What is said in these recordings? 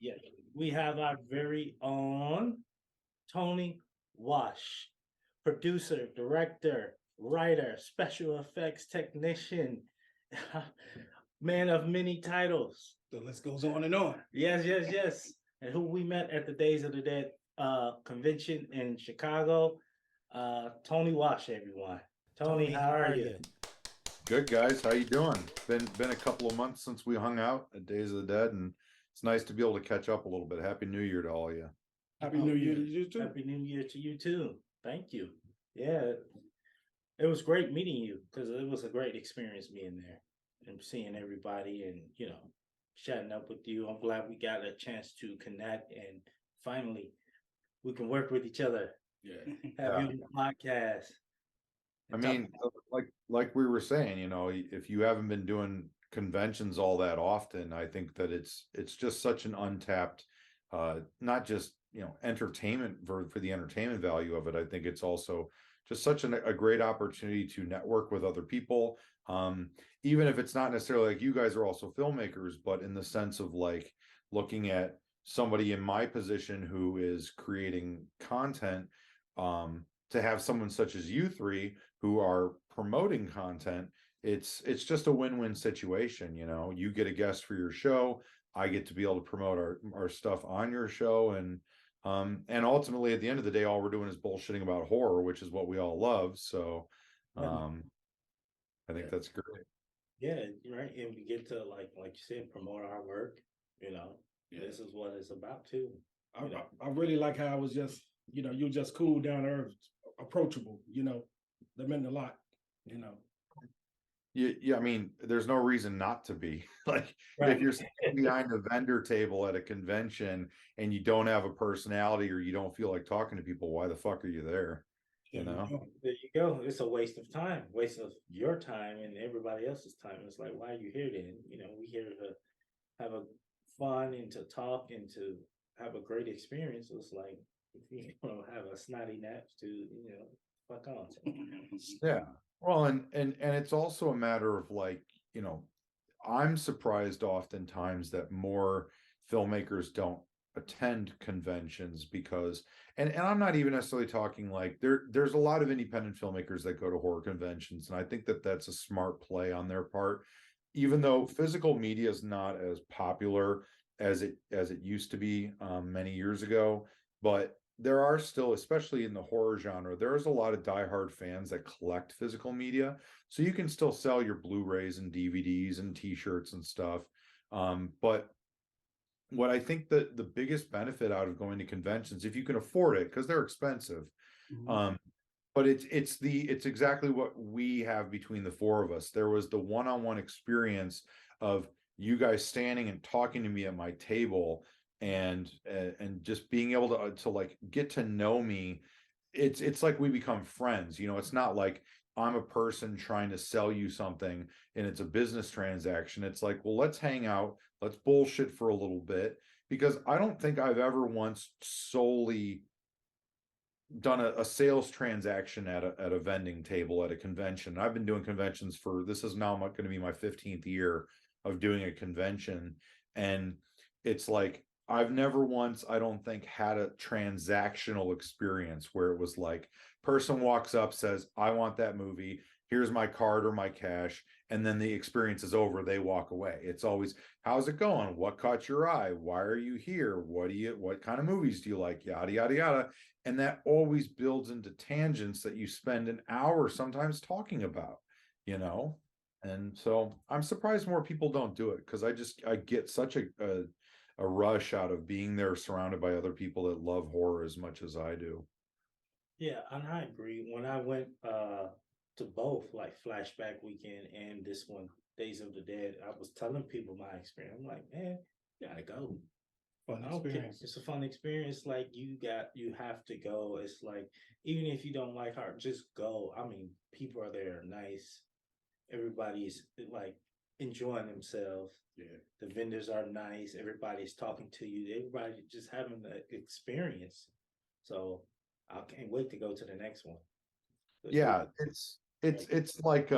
Yeah, we have our very own Tony Wash, producer, director, writer, special effects technician, man of many titles. The list goes on and on. Yes. And who we met at the Days of the Dead convention in Chicago. Tony Wash, everyone. Tony, how are you? Good, guys. How you doing? Been a couple of months since we hung out at Days of the Dead, and it's nice to be able to catch up a little bit. Happy New Year to all of you. Happy New Year to you too. Happy New Year to you too. Thank you. Yeah, it was great meeting you because it was a great experience being there and seeing everybody and chatting up with you. I'm glad we got a chance to connect and finally we can work with each other. Yeah. Have you on the podcast. I mean, like we were saying, if you haven't been doing conventions all that often, I think that it's just such an untapped, not just entertainment for the entertainment value of it. I think it's also just such a great opportunity to network with other people. Even if it's not necessarily like you guys are also filmmakers, but in the sense of like looking at somebody in my position who is creating content, to have someone such as you three who are promoting content, it's just a win-win situation. You get a guest for your show, I get to be able to promote our stuff on your show, and ultimately at the end of the day, all we're doing is bullshitting about horror, which is what we all love. So I think that's great. Yeah, right. And we get to like you said, promote our work. This is what it's about too. I really like how I was just, you're just cool, down to earth, approachable. That meant a lot. Yeah, I mean, there's no reason not to be. Like, Right. if you're sitting behind a vendor table at a convention and you don't have a personality or you don't feel like talking to people, why the fuck are you there? There you go. It's a waste of time, waste of your time and everybody else's time. It's like, why are you here then? We here to have a fun and to talk and to have a great experience. It's like, if you have a snotty naps to, fuck on. Yeah. Well, and it's also a matter of like, I'm surprised oftentimes that more filmmakers don't attend conventions because, and I'm not even necessarily talking like there's a lot of independent filmmakers that go to horror conventions, and I think that that's a smart play on their part, even though physical media is not as popular as it used to be many years ago. But there are still, especially in the horror genre, there's a lot of diehard fans that collect physical media. So you can still sell your Blu-rays and DVDs and t-shirts and stuff. But what I think that the biggest benefit out of going to conventions, if you can afford it, because they're expensive, but it's exactly what we have between the four of us. There was the one-on-one experience of you guys standing and talking to me at my table and just being able to like get to know me. It's like we become friends. It's not like I'm a person trying to sell you something and it's a business transaction. It's like, well, let's hang out, let's bullshit for a little bit, because I don't think I've ever once solely done a sales transaction at a vending table at a convention. I've been doing conventions this is now going to be my 15th year of doing a convention, and it's like I've never once, I don't think, had a transactional experience where it was like person walks up, says, I want that movie, here's my card or my cash, and then the experience is over, they walk away. It's always, how's it going? What caught your eye? Why are you here? What kind of movies do you like? Yada, yada, yada. And that always builds into tangents that you spend an hour sometimes talking about, And so I'm surprised more people don't do it, because I get such a rush out of being there surrounded by other people that love horror as much as I do. Yeah, and I agree. When I went to both like Flashback Weekend and this one, Days of the Dead, I was telling people my experience. I'm like, man, you gotta go. Fun experience. It's a fun experience. Like you have to go. It's like, even if you don't like art, just go. I mean, people are there nice. Everybody's like enjoying themselves. Yeah. The vendors are nice. Everybody's talking to you. Everybody just having the experience. So I can't wait to go to the next one. Yeah, it's like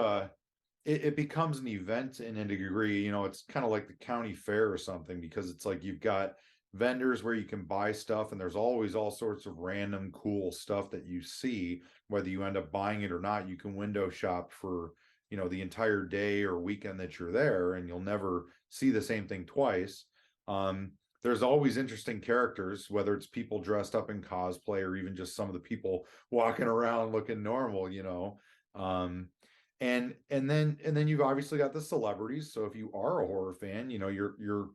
it becomes an event in a degree. It's kind of like the county fair or something, because it's like you've got vendors where you can buy stuff, and there's always all sorts of random cool stuff that you see, whether you end up buying it or not. You can window shop for, you know, the entire day or weekend that you're there, and you'll never see the same thing twice. There's always interesting characters, whether it's people dressed up in cosplay or even just some of the people walking around looking normal, you know. And then you've obviously got the celebrities. So if you are a horror fan, you know, you're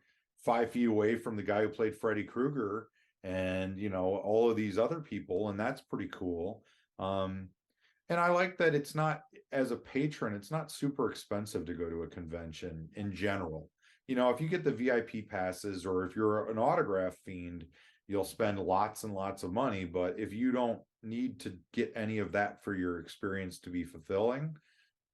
5 feet away from the guy who played Freddy Krueger and, you know, all of these other people, and that's pretty cool. And I like that it's not, as a patron, it's not super expensive to go to a convention in general. You know, if you get the VIP passes or if you're an autograph fiend, you'll spend lots and lots of money. But if you don't need to get any of that for your experience to be fulfilling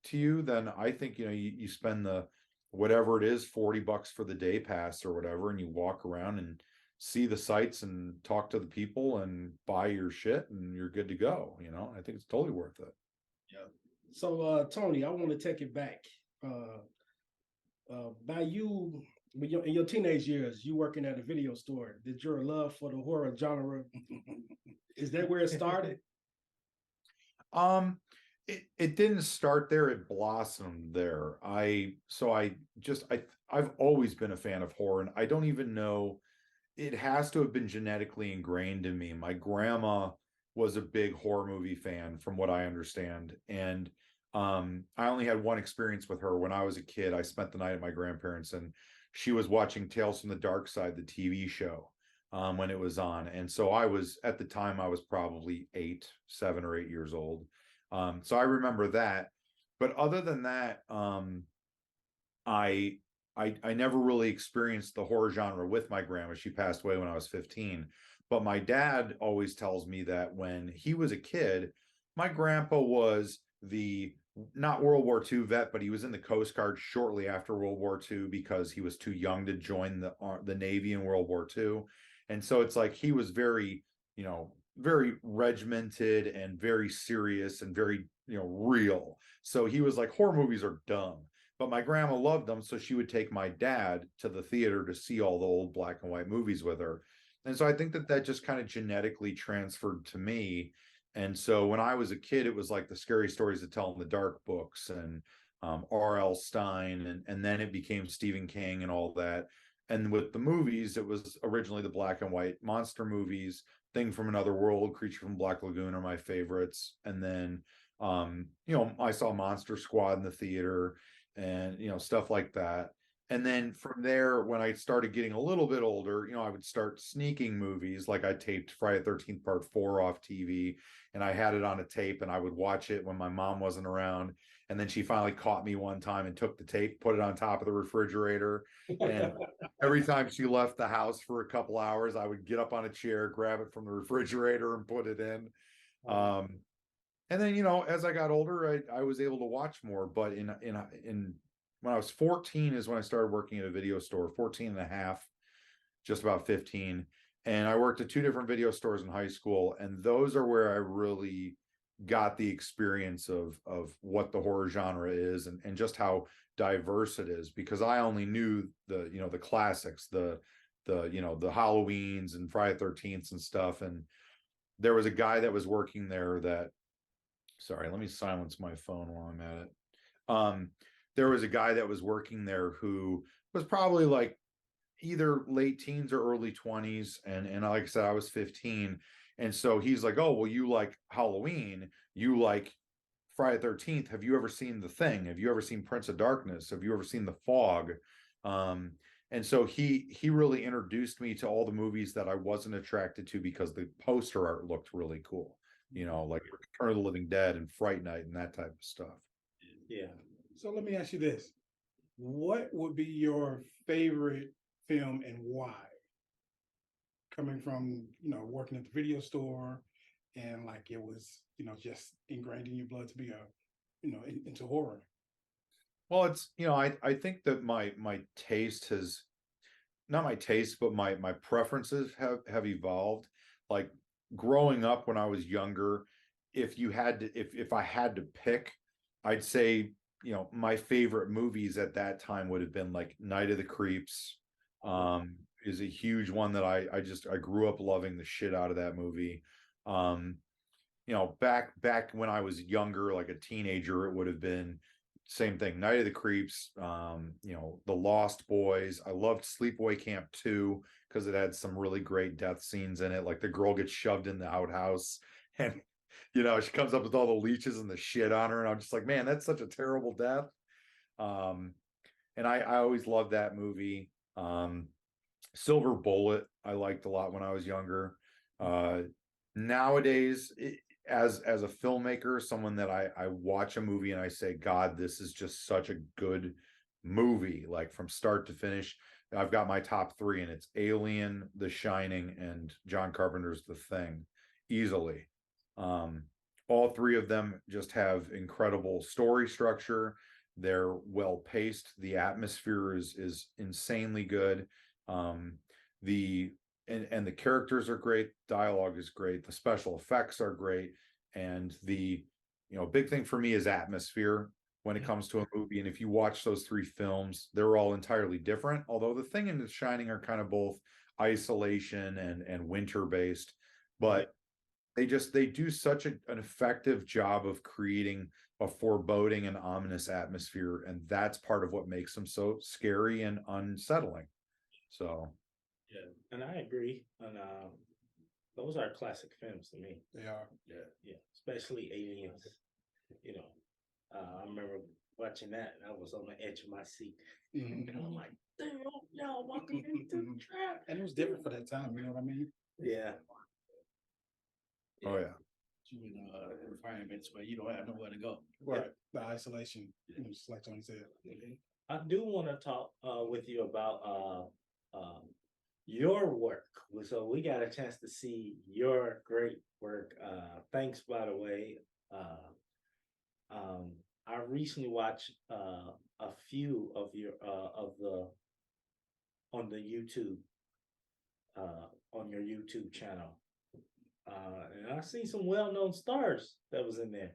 to you, then I think, you know, you spend the whatever it is, $40 for the day pass or whatever, and you walk around and see the sights and talk to the people and buy your shit and you're good to go. You know, I think it's totally worth it. Yeah. So Tony, I want to take it back. By you, in your teenage years, you working at a video store, did your love for the horror genre, is that where it started? Um, it didn't start there, it blossomed there. I've always been a fan of horror, and I don't even know, it has to have been genetically ingrained in me. My grandma was a big horror movie fan, from what I understand. And I only had one experience with her when I was a kid. I spent the night at my grandparents, and she was watching Tales from the Dark Side, the TV show, when it was on. And so I was, at the time, I was probably 7 or 8 years old. So I remember that. But other than that, I I never really experienced the horror genre with my grandma. She passed away when I was 15. But my dad always tells me that when he was a kid, my grandpa was the, not World War II vet, but he was in the Coast Guard shortly after World War II because he was too young to join the Navy in World War II. And so it's like he was very, you know, very regimented and very serious and very, you know, real. So he was like, horror movies are dumb. But my grandma loved them, so she would take my dad to the theater to see all the old black and white movies with her. And so I think that that just kind of genetically transferred to me. And so when I was a kid, it was like the Scary Stories to Tell in the Dark books and R.L. Stein, and then it became Stephen King and all that. And with the movies, it was originally the black and white monster movies. Thing from Another World, Creature from Black Lagoon are my favorites. And then, you know, I saw Monster Squad in the theater and, you know, stuff like that. And then from there, when I started getting a little bit older, you know, I would start sneaking movies. Like I taped Friday the 13th Part 4 off TV, and I had it on a tape, and I would watch it when my mom wasn't around. And then she finally caught me one time and took the tape, put it on top of the refrigerator. And every time she left the house for a couple hours, I would get up on a chair, grab it from the refrigerator and put it in. And then, you know, as I got older, I was able to watch more. But in when I was 14 is when I started working at a video store, 14 and a half, just about 15. And I worked at two different video stores in high school. And those are where I really got the experience of what the horror genre is, and just how diverse it is, because I only knew the, you know, the classics, you know, the Halloweens and Friday 13th and stuff. And there was a guy that was working there that, sorry, let me silence my phone while I'm at it. There was a guy that was working there who was probably like either late teens or early 20s. And like I said, I was 15. And so he's like, oh, well, you like Halloween, you like Friday 13th. Have you ever seen The Thing? Have you ever seen Prince of Darkness? Have you ever seen The Fog? And so he really introduced me to all the movies that I wasn't attracted to because the poster art looked really cool. You know, like Return of the Living Dead and Fright Night and that type of stuff. Yeah. So let me ask you this. What would be your favorite film and why? Coming from, you know, working at the video store and like it was, you know, just ingrained in your blood to be you know, into horror. Well, it's, you know, I think that my taste has, not my taste, but my preferences have evolved. Like growing up when I was younger, if I had to pick, I'd say, you know, my favorite movies at that time would have been like Night of the Creeps, is a huge one that I grew up loving the shit out of that movie. You know, back when I was younger, like a teenager, it would have been same thing. Night of the Creeps, you know, The Lost Boys. I loved Sleepaway Camp 2 because it had some really great death scenes in it. Like the girl gets shoved in the outhouse and you know, she comes up with all the leeches and the shit on her, and I'm just like, man, that's such a terrible death. Um, and I always loved that movie. Silver Bullet, I liked a lot when I was younger. Nowadays, as a filmmaker, someone that I watch a movie and I say, God, this is just such a good movie, like from start to finish. I've got my top three, and it's Alien, The Shining, and John Carpenter's The Thing, easily. All three of them just have incredible story structure. They're well paced. The atmosphere is insanely good. The and the characters are great. Dialogue is great. The special effects are great. And the, you know, big thing for me is atmosphere when it comes to a movie. And if you watch those three films, they're all entirely different. Although The Thing and The Shining are kind of both isolation and winter based, but they do such an effective job of creating a foreboding and ominous atmosphere, and that's part of what makes them so scary and unsettling. So Yeah, and I agree. And those are classic films to me. They are. Yeah, especially Aliens. You know, I remember watching that, and I was on the edge of my seat. Mhm. And I'm like, damn, y'all walking into the trap. And it was different for that time, you know what I mean? Yeah. oh yeah. You in environments where you don't have nowhere to go. Right. The isolation, you know, just like Tony said. I do want to talk with you about your work. So we got a chance to see your great work. Thanks, by the way. I recently watched a few of your of the on the YouTube on your YouTube channel, and I see some well-known stars that was in there.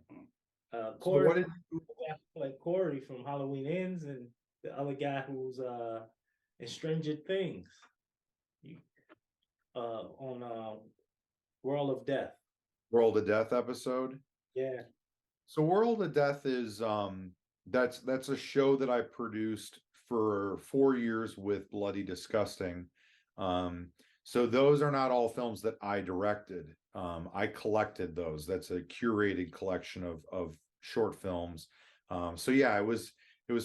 So Corey, what did like Corey from Halloween Ends, and the other guy who's in Stranger Things. You, on World of Death. World of Death episode? Yeah. So World of Death is that's a show that I produced for 4 years with Bloody Disgusting. So those are not all films that I directed. I collected those. That's a curated collection of short films. So yeah, it was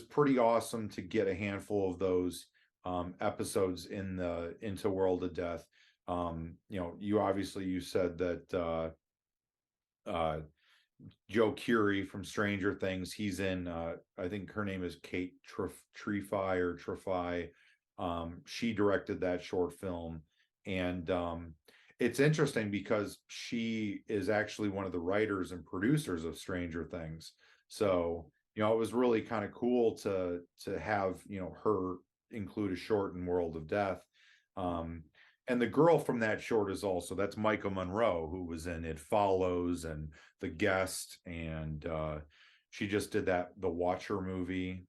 pretty awesome to get a handful of those episodes into World of Death. You know, you said that Joe Curie from Stranger Things. He's in I think her name is Kate Trefy. She directed that short film. And it's interesting because she is actually one of the writers and producers of Stranger Things. So, you know, it was really kind of cool to have, you know, her include a short in World of Death. And the girl from that short is also, that's Micah Monroe, who was in It Follows and The Guest, and she just did the Watcher movie.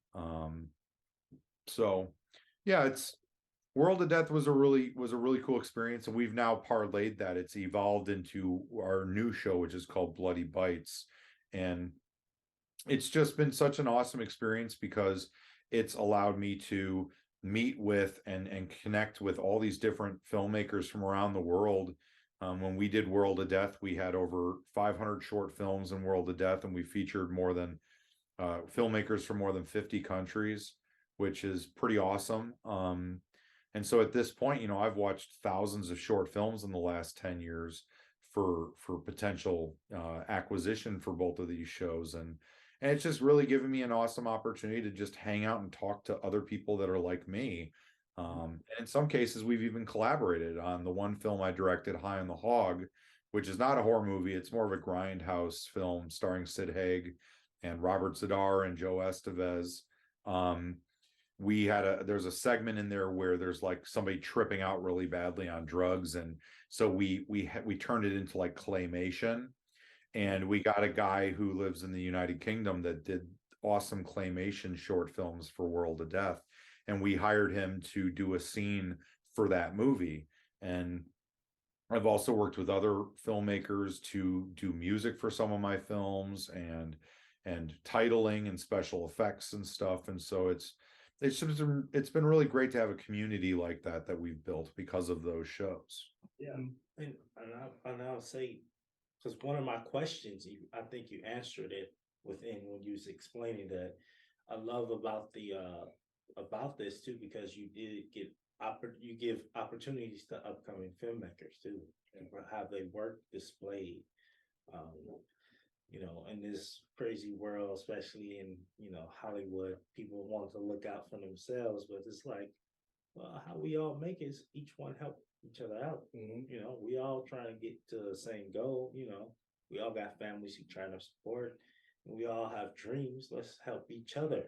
So yeah, it's World of Death was a really cool experience, and we've now parlayed that. It's evolved into our new show, which is called Bloody Bites, and it's just been such an awesome experience because it's allowed me to meet with and connect with all these different filmmakers from around the world. When we did World of Death, we had over 500 short films in World of Death, and we featured more than filmmakers from more than 50 countries, which is pretty awesome. And so at this point, you know, I've watched thousands of short films in the last 10 years for potential acquisition for both of these shows. And it's just really given me an awesome opportunity to just hang out and talk to other people that are like me. And in some cases, we've even collaborated on the one film I directed, High on the Hog, which is not a horror movie. It's more of a grindhouse film starring Sid Haig and Robert Zadar and Joe Estevez. There's a segment in there where there's like somebody tripping out really badly on drugs, and so we turned it into like claymation, and we got a guy who lives in the United Kingdom that did awesome claymation short films for World of Death, and we hired him to do a scene for that movie. And I've also worked with other filmmakers to do music for some of my films and titling and special effects and stuff. And so it's been really great to have a community like that we've built because of those shows. Yeah, and I'll say, because one of my questions, I think you answered it within when you was explaining that. I love about the about this too, because you did get you give opportunities to upcoming filmmakers too, and have they work displayed. Um, you know, in this crazy world, especially in, you know, Hollywood, people want to look out for themselves, but it's like, well, how we all make is each one help each other out. You know, we all trying to get to the same goal. You know, we all got families who trying to support, and we all have dreams. Let's help each other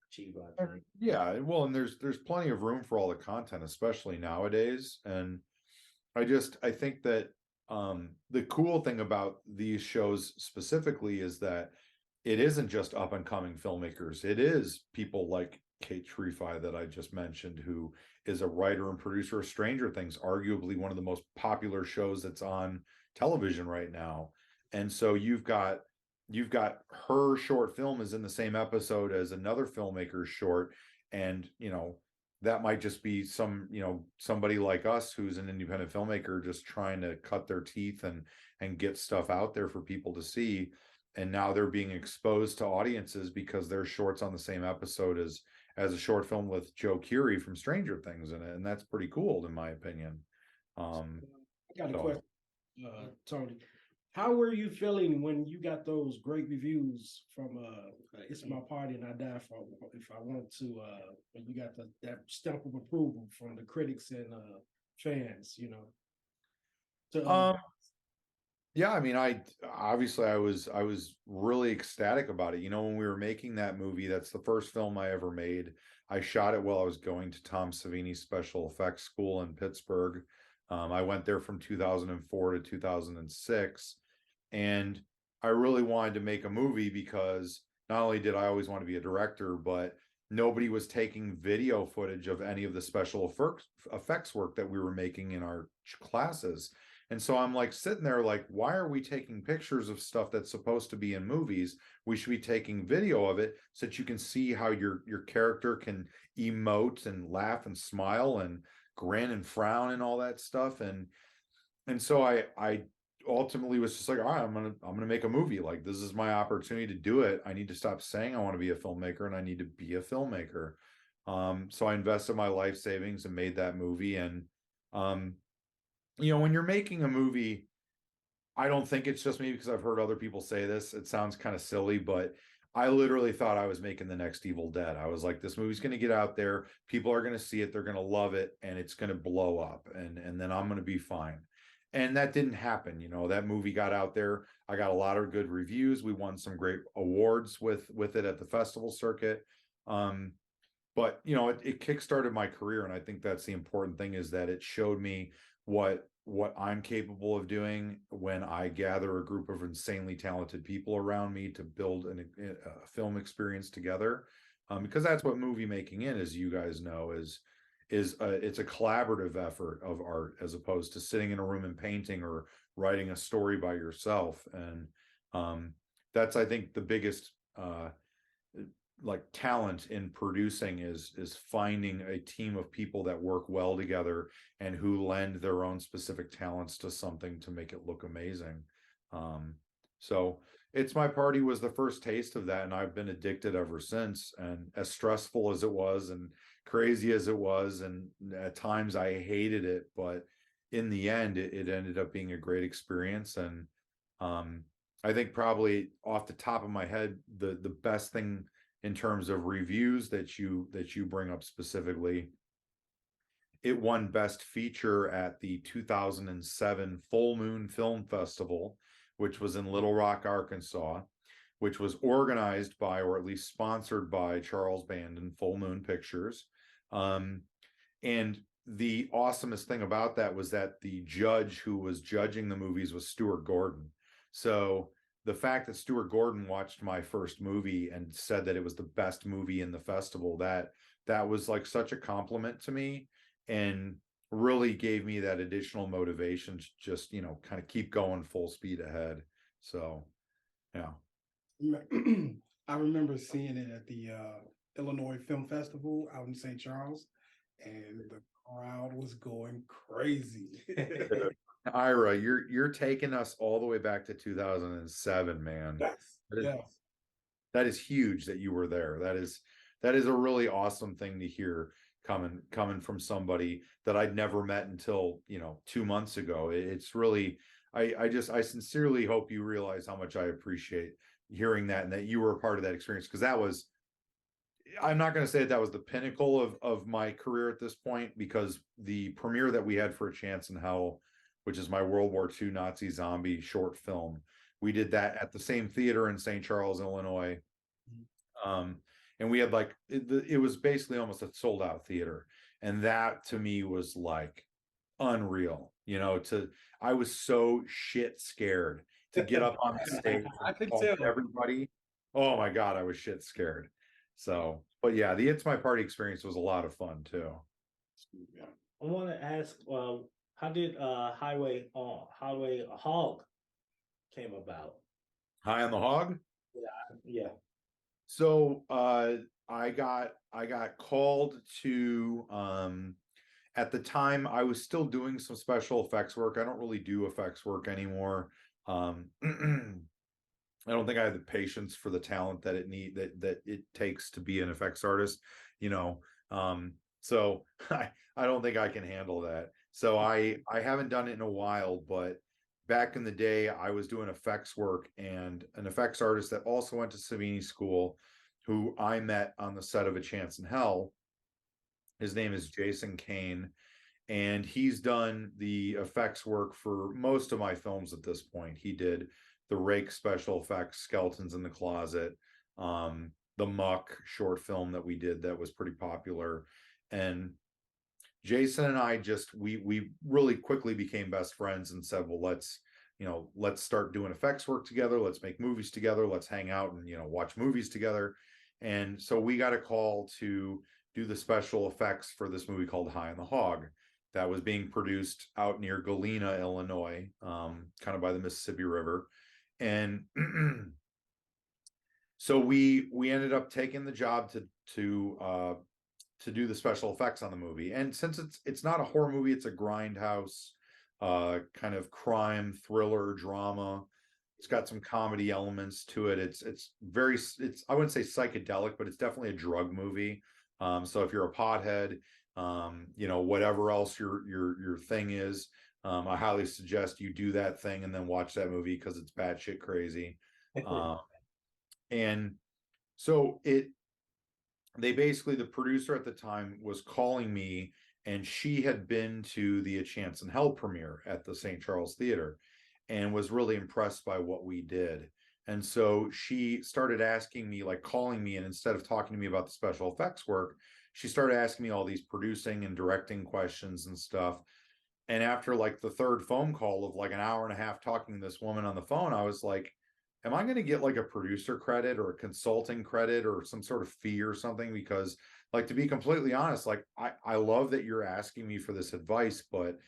achieve our dreams. Yeah, well, and there's plenty of room for all the content, especially nowadays. And I think that the cool thing about these shows specifically is that it isn't just up and coming filmmakers. It is people like Kate Trefi that I just mentioned, who is a writer and producer of Stranger Things, arguably one of the most popular shows that's on television right now. And so you've got her short film is in the same episode as another filmmaker's short. And, you know, that might just be somebody like us who's an independent filmmaker just trying to cut their teeth and get stuff out there for people to see. And now they're being exposed to audiences because their shorts on the same episode as a short film with Joe Keery from Stranger Things in it. And that's pretty cool in my opinion. I got a so- question, Tony. How were you feeling when you got those great reviews from It's My Party and I Die for If I Want to, when you got that stamp of approval from the critics and fans, you know? So, Yeah, I mean, I was really ecstatic about it. You know, when we were making that movie, that's the first film I ever made. I shot it while I was going to Tom Savini's special effects school in Pittsburgh. I went there from 2004 to 2006, and I really wanted to make a movie because not only did I always want to be a director, but nobody was taking video footage of any of the special effects work that we were making in our classes. And so I'm like sitting there like, why are we taking pictures of stuff that's supposed to be in movies? We should be taking video of it so that you can see how your character can emote and laugh and smile and grin and frown and all that stuff. And so I ultimately was just like, all right, I'm gonna make a movie. Like, this is my opportunity to do it. I need to stop saying I want to be a filmmaker, and I need to be a filmmaker. So I invested my life savings and made that movie. And you know, when you're making a movie, I don't think it's just me because I've heard other people say this. It sounds kind of silly, but I literally thought I was making the next Evil Dead. I was like, this movie's going to get out there. People are going to see it. They're going to love it, and it's going to blow up, and then I'm going to be fine. And that didn't happen. You know, that movie got out there. I got a lot of good reviews. We won some great awards with it at the festival circuit. But you know, it kickstarted my career, and I think that's the important thing, is that it showed me what I'm capable of doing when I gather a group of insanely talented people around me to build a film experience together. Because that's what movie making as you guys know, it's a collaborative effort of art, as opposed to sitting in a room and painting or writing a story by yourself. And that's, I think, the biggest like talent in producing is finding a team of people that work well together and who lend their own specific talents to something to make it look amazing. So It's My Party was the first taste of that, and I've been addicted ever since. And as stressful as it was and crazy as it was, and at times I hated it, but in the end it ended up being a great experience. And I think probably off the top of my head, the best thing in terms of reviews that you bring up specifically, it won Best Feature at the 2007 Full Moon Film Festival, which was in Little Rock, Arkansas, which was organized by, or at least sponsored by, Charles Band and Full Moon Pictures. And the awesomest thing about that was that the judge who was judging the movies was Stuart Gordon. So the fact that Stuart Gordon watched my first movie and said that it was the best movie in the festival, that was like such a compliment to me. And really gave me that additional motivation to just, you know, kind of keep going full speed ahead. So, yeah. I remember seeing it at the Illinois Film Festival out in St. Charles, and the crowd was going crazy. Ira, you're taking us all the way back to 2007, man. Yes, That is, yes. that is huge that you were there. That is a really awesome thing to hear coming from somebody that I'd never met until, you know, 2 months ago. It's really, I sincerely hope you realize how much I appreciate hearing that, and that you were a part of that experience, because that was, I'm not going to say that was the pinnacle of my career at this point, because the premiere that we had for A Chance in Hell, which is my World War II Nazi zombie short film, we did that at the same theater in St. Charles, Illinois. And we had like, it was basically almost a sold out theater. And that to me was like unreal, you know, I was so shit scared to get up on the stage I could and talk tell. to everybody. Oh my God, I was shit scared. So, but yeah, the It's My Party experience was a lot of fun too. Yeah. I want to ask, how did Highway Hog came about? High on the Hog. Yeah. So I got called to at the time I was still doing some special effects work. I don't really do effects work anymore. I don't think I have the patience for the talent that it takes to be an effects artist, you know. So I don't think I can handle that. So I haven't done it in a while, but back in the day I was doing effects work, and an effects artist that also went to Savini School, who I met on the set of A Chance in Hell. His name is Jason Kane, and he's done the effects work for most of my films at this point. He did the Rake special effects, Skeletons in the Closet, the Muck short film that we did that was pretty popular. And Jason and I just we really quickly became best friends and said, well, let's start doing effects work together. Let's make movies together. Let's hang out and, you know, watch movies together. And so we got a call to do the special effects for this movie called High on the Hog that was being produced out near Galena, Illinois, kind of by the Mississippi River. And so we ended up taking the job to do the special effects on the movie. And since it's not a horror movie, it's a grindhouse kind of crime thriller drama. It's got some comedy elements to it. It's I wouldn't say psychedelic, but it's definitely a drug movie. So if you're a pothead, you know, whatever else your thing is, I highly suggest you do that thing and then watch that movie, because it's batshit crazy. And so they basically, the producer at the time was calling me, and she had been to the A Chance in Hell premiere at the St. Charles Theater and was really impressed by what we did. And so she started asking me, like calling me, and instead of talking to me about the special effects work, she started asking me all these producing and directing questions and stuff. And after like the third phone call of like an hour and a half talking to this woman on the phone, I was like, am I going to get like a producer credit or a consulting credit or some sort of fee or something? Because, like, to be completely honest, like I love that you're asking me for this advice, but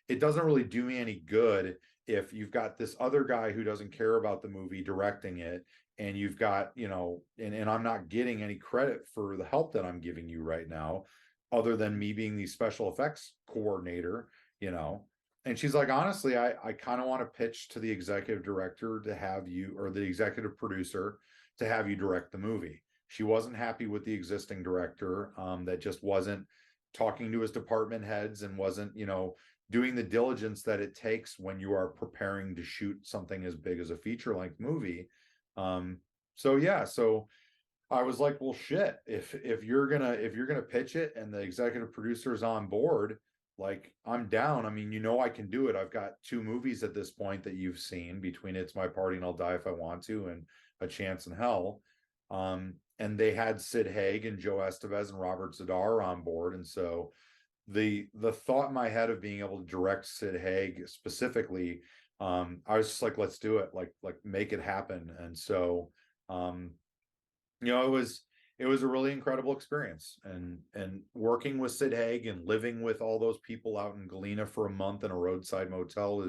it doesn't really do me any good if you've got this other guy who doesn't care about the movie directing it, and you've got, you know, and I'm not getting any credit for the help that I'm giving you right now, other than me being the special effects coordinator, you know. And she's like, honestly, I kind of want to pitch to the executive director to have you, or the executive producer to have you direct the movie. She wasn't happy with the existing director, that just wasn't talking to his department heads and wasn't, you know, doing the diligence that it takes when you are preparing to shoot something as big as a feature-length movie. So yeah, so I was like, well, shit, if you're gonna pitch it and the executive producer is on board, like, I'm down. I mean, you know, I can do it. I've got 2 movies at this point that you've seen, between It's My Party and I'll Die If I Want to, and A Chance in Hell. And they had Sid Haig and Joe Estevez and Robert Zadar on board. And so the thought in my head of being able to direct Sid Haig specifically, I was just like, let's do it, like make it happen. And so, you know, it it was a really incredible experience. And working with Sid Haig and living with all those people out in Galena for a month in a roadside motel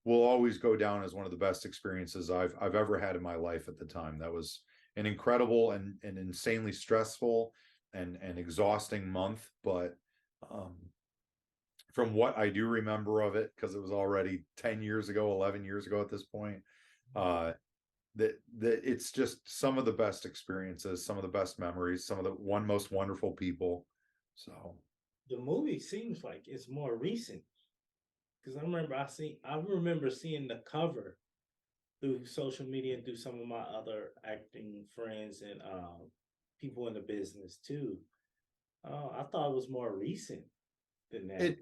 will always go down as one of the best experiences I've ever had in my life at the time. That was an incredible and insanely stressful and exhausting month. But from what I do remember of it, because it was already 10 years ago, 11 years ago at this point, that it's just some of the best experiences, some of the best memories, some of the most wonderful people. So The movie seems like it's more recent because I remember seeing the cover through social media and through some of my other acting friends and people in the business too. I thought it was more recent than that.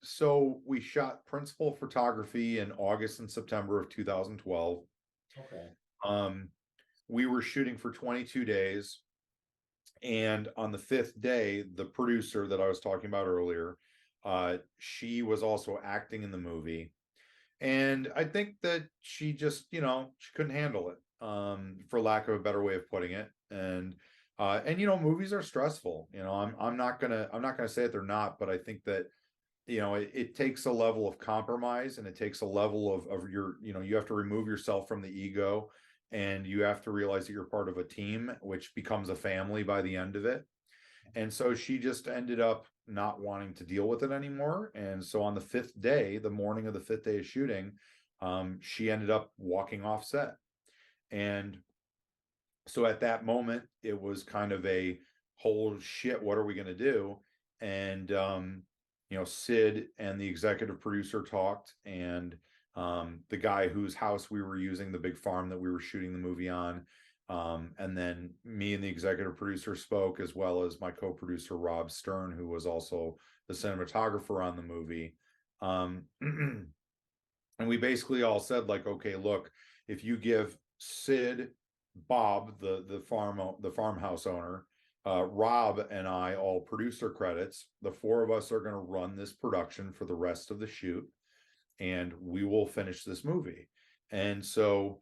So we shot principal photography in August and September of 2012. Okay. We were shooting for 22 days. And on the 5th day, the producer that I was talking about earlier, she was also acting in the movie. And I think that she just, she couldn't handle it, for lack of a better way of putting it. And movies are stressful. I'm not gonna say that they're not, but I think that, it takes a level of compromise, and it takes a level of your, you have to remove yourself from the ego, and you have to realize that you're part of a team, which becomes a family by the end of it. And so she just ended up not wanting to deal with it anymore. And so on the 5th day, the morning of the 5th day of shooting, she ended up walking off set. And so at that moment, it was kind of a whole shit, what are we going to do? And, Sid and the executive producer talked, and the guy whose house we were using, the big farm that we were shooting the movie on. And then me and the executive producer spoke, as well as my co-producer, Rob Stern, who was also the cinematographer on the movie. And we basically all said, like, okay, look, if you give Sid, Bob, the farmhouse owner, Rob and I all producer credits, the 4 of us are going to run this production for the rest of the shoot, and we will finish this movie. And so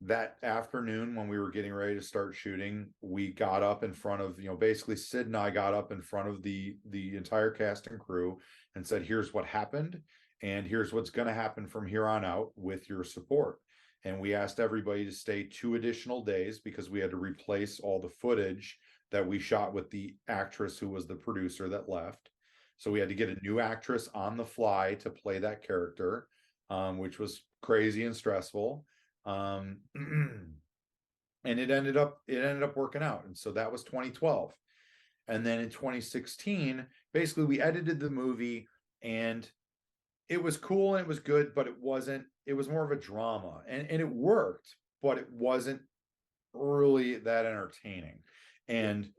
that afternoon, when we were getting ready to start shooting, we got up in front of, basically Sid and I got up in front of the entire cast and crew and said, here's what happened, and here's what's going to happen from here on out with your support. And we asked everybody to stay 2 additional days, because we had to replace all the footage that we shot with the actress who was the producer that left. So we had to get a new actress on the fly to play that character, which was crazy and stressful. And it ended up working out. And so that was 2012. And then in 2016, basically we edited the movie, and it was cool and it was good, but it was more of a drama, and it worked, but it wasn't really that entertaining. And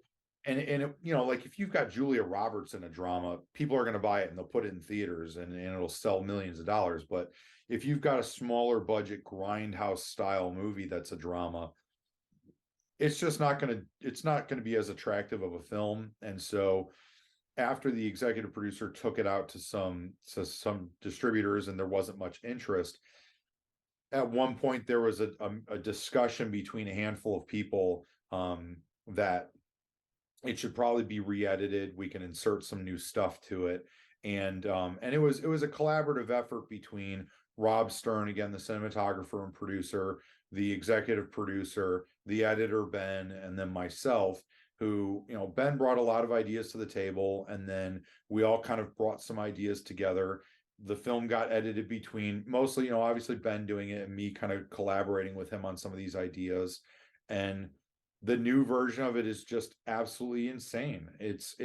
it, like, if you've got Julia Roberts in a drama, people are going to buy it and they'll put it in theaters, and it'll sell millions of dollars. But if you've got a smaller budget grindhouse style movie that's a drama, it's not going to be as attractive of a film. And so after the executive producer took it out to some distributors and there wasn't much interest, at one point there was a discussion between a handful of people, that it should probably be re-edited. We can insert some new stuff to it. And it was a collaborative effort between Rob Stern, again, the cinematographer and producer, the executive producer, the editor, Ben, and then myself, who, Ben brought a lot of ideas to the table, and then we all kind of brought some ideas together. The film got edited between, mostly, obviously Ben doing it and me kind of collaborating with him on some of these ideas. And the new version of it is just absolutely insane. It's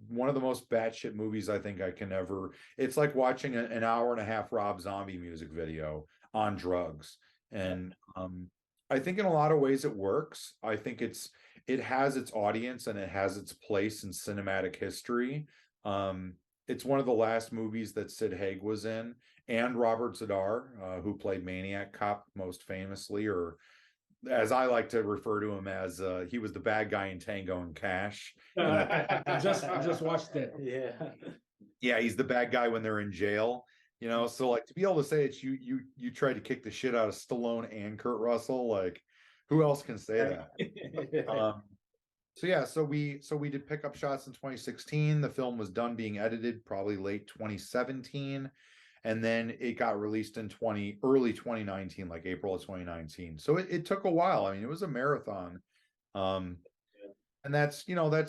one of the most batshit movies I think I can ever. It's like watching an hour and a half Rob Zombie music video on drugs. And I think in a lot of ways it works. I think it has its audience and it has its place in cinematic history. It's one of the last movies that Sid Haig was in, and Robert Zadar, who played Maniac Cop most famously, or as I like to refer to him as, he was the bad guy in Tango and Cash. I just watched that. Yeah, he's the bad guy when they're in jail. So, like, to be able to say it's you tried to kick the shit out of Stallone and Kurt Russell, like, who else can say that? So yeah, so we did pickup shots in 2016. The film was done being edited probably late 2017, and then it got released in early 2019, like April of 2019. So it took a while. I mean, it was a marathon. Um, Yeah. and that's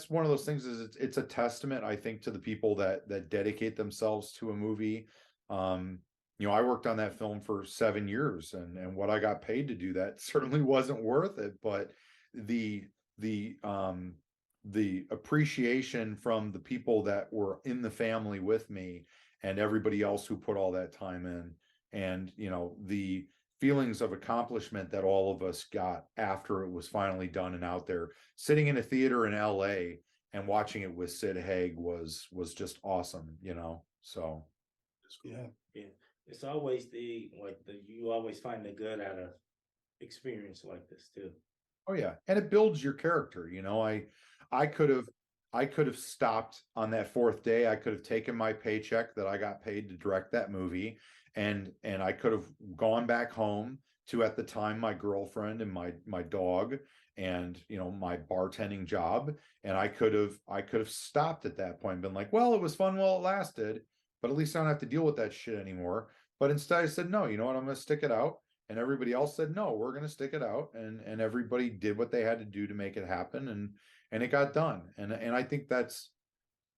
one of those things, is it's a testament, I think, to the people that dedicate themselves to a movie. I worked on that film for 7 years, and what I got paid to do that certainly wasn't worth it, but the the appreciation from the people that were in the family with me and everybody else who put all that time in, and the feelings of accomplishment that all of us got after it was finally done and out there, sitting in a theater in LA and watching it with Sid Haig was just awesome, so Yeah. Yeah, it's always you always find the good out of experience like this too. oh yeah, and it builds your character. I could have stopped on that fourth day. I could have taken my paycheck that I got paid to direct that movie, and I could have gone back home to, at the time, my girlfriend and my dog, and my bartending job, and I could have stopped at that point and been like, well, it was fun while it lasted, but at least I don't have to deal with that shit anymore. But instead I said, no, you know what, I'm going to stick it out. And everybody else said, no, we're going to stick it out, and everybody did what they had to do to make it happen, and it got done. And I think that's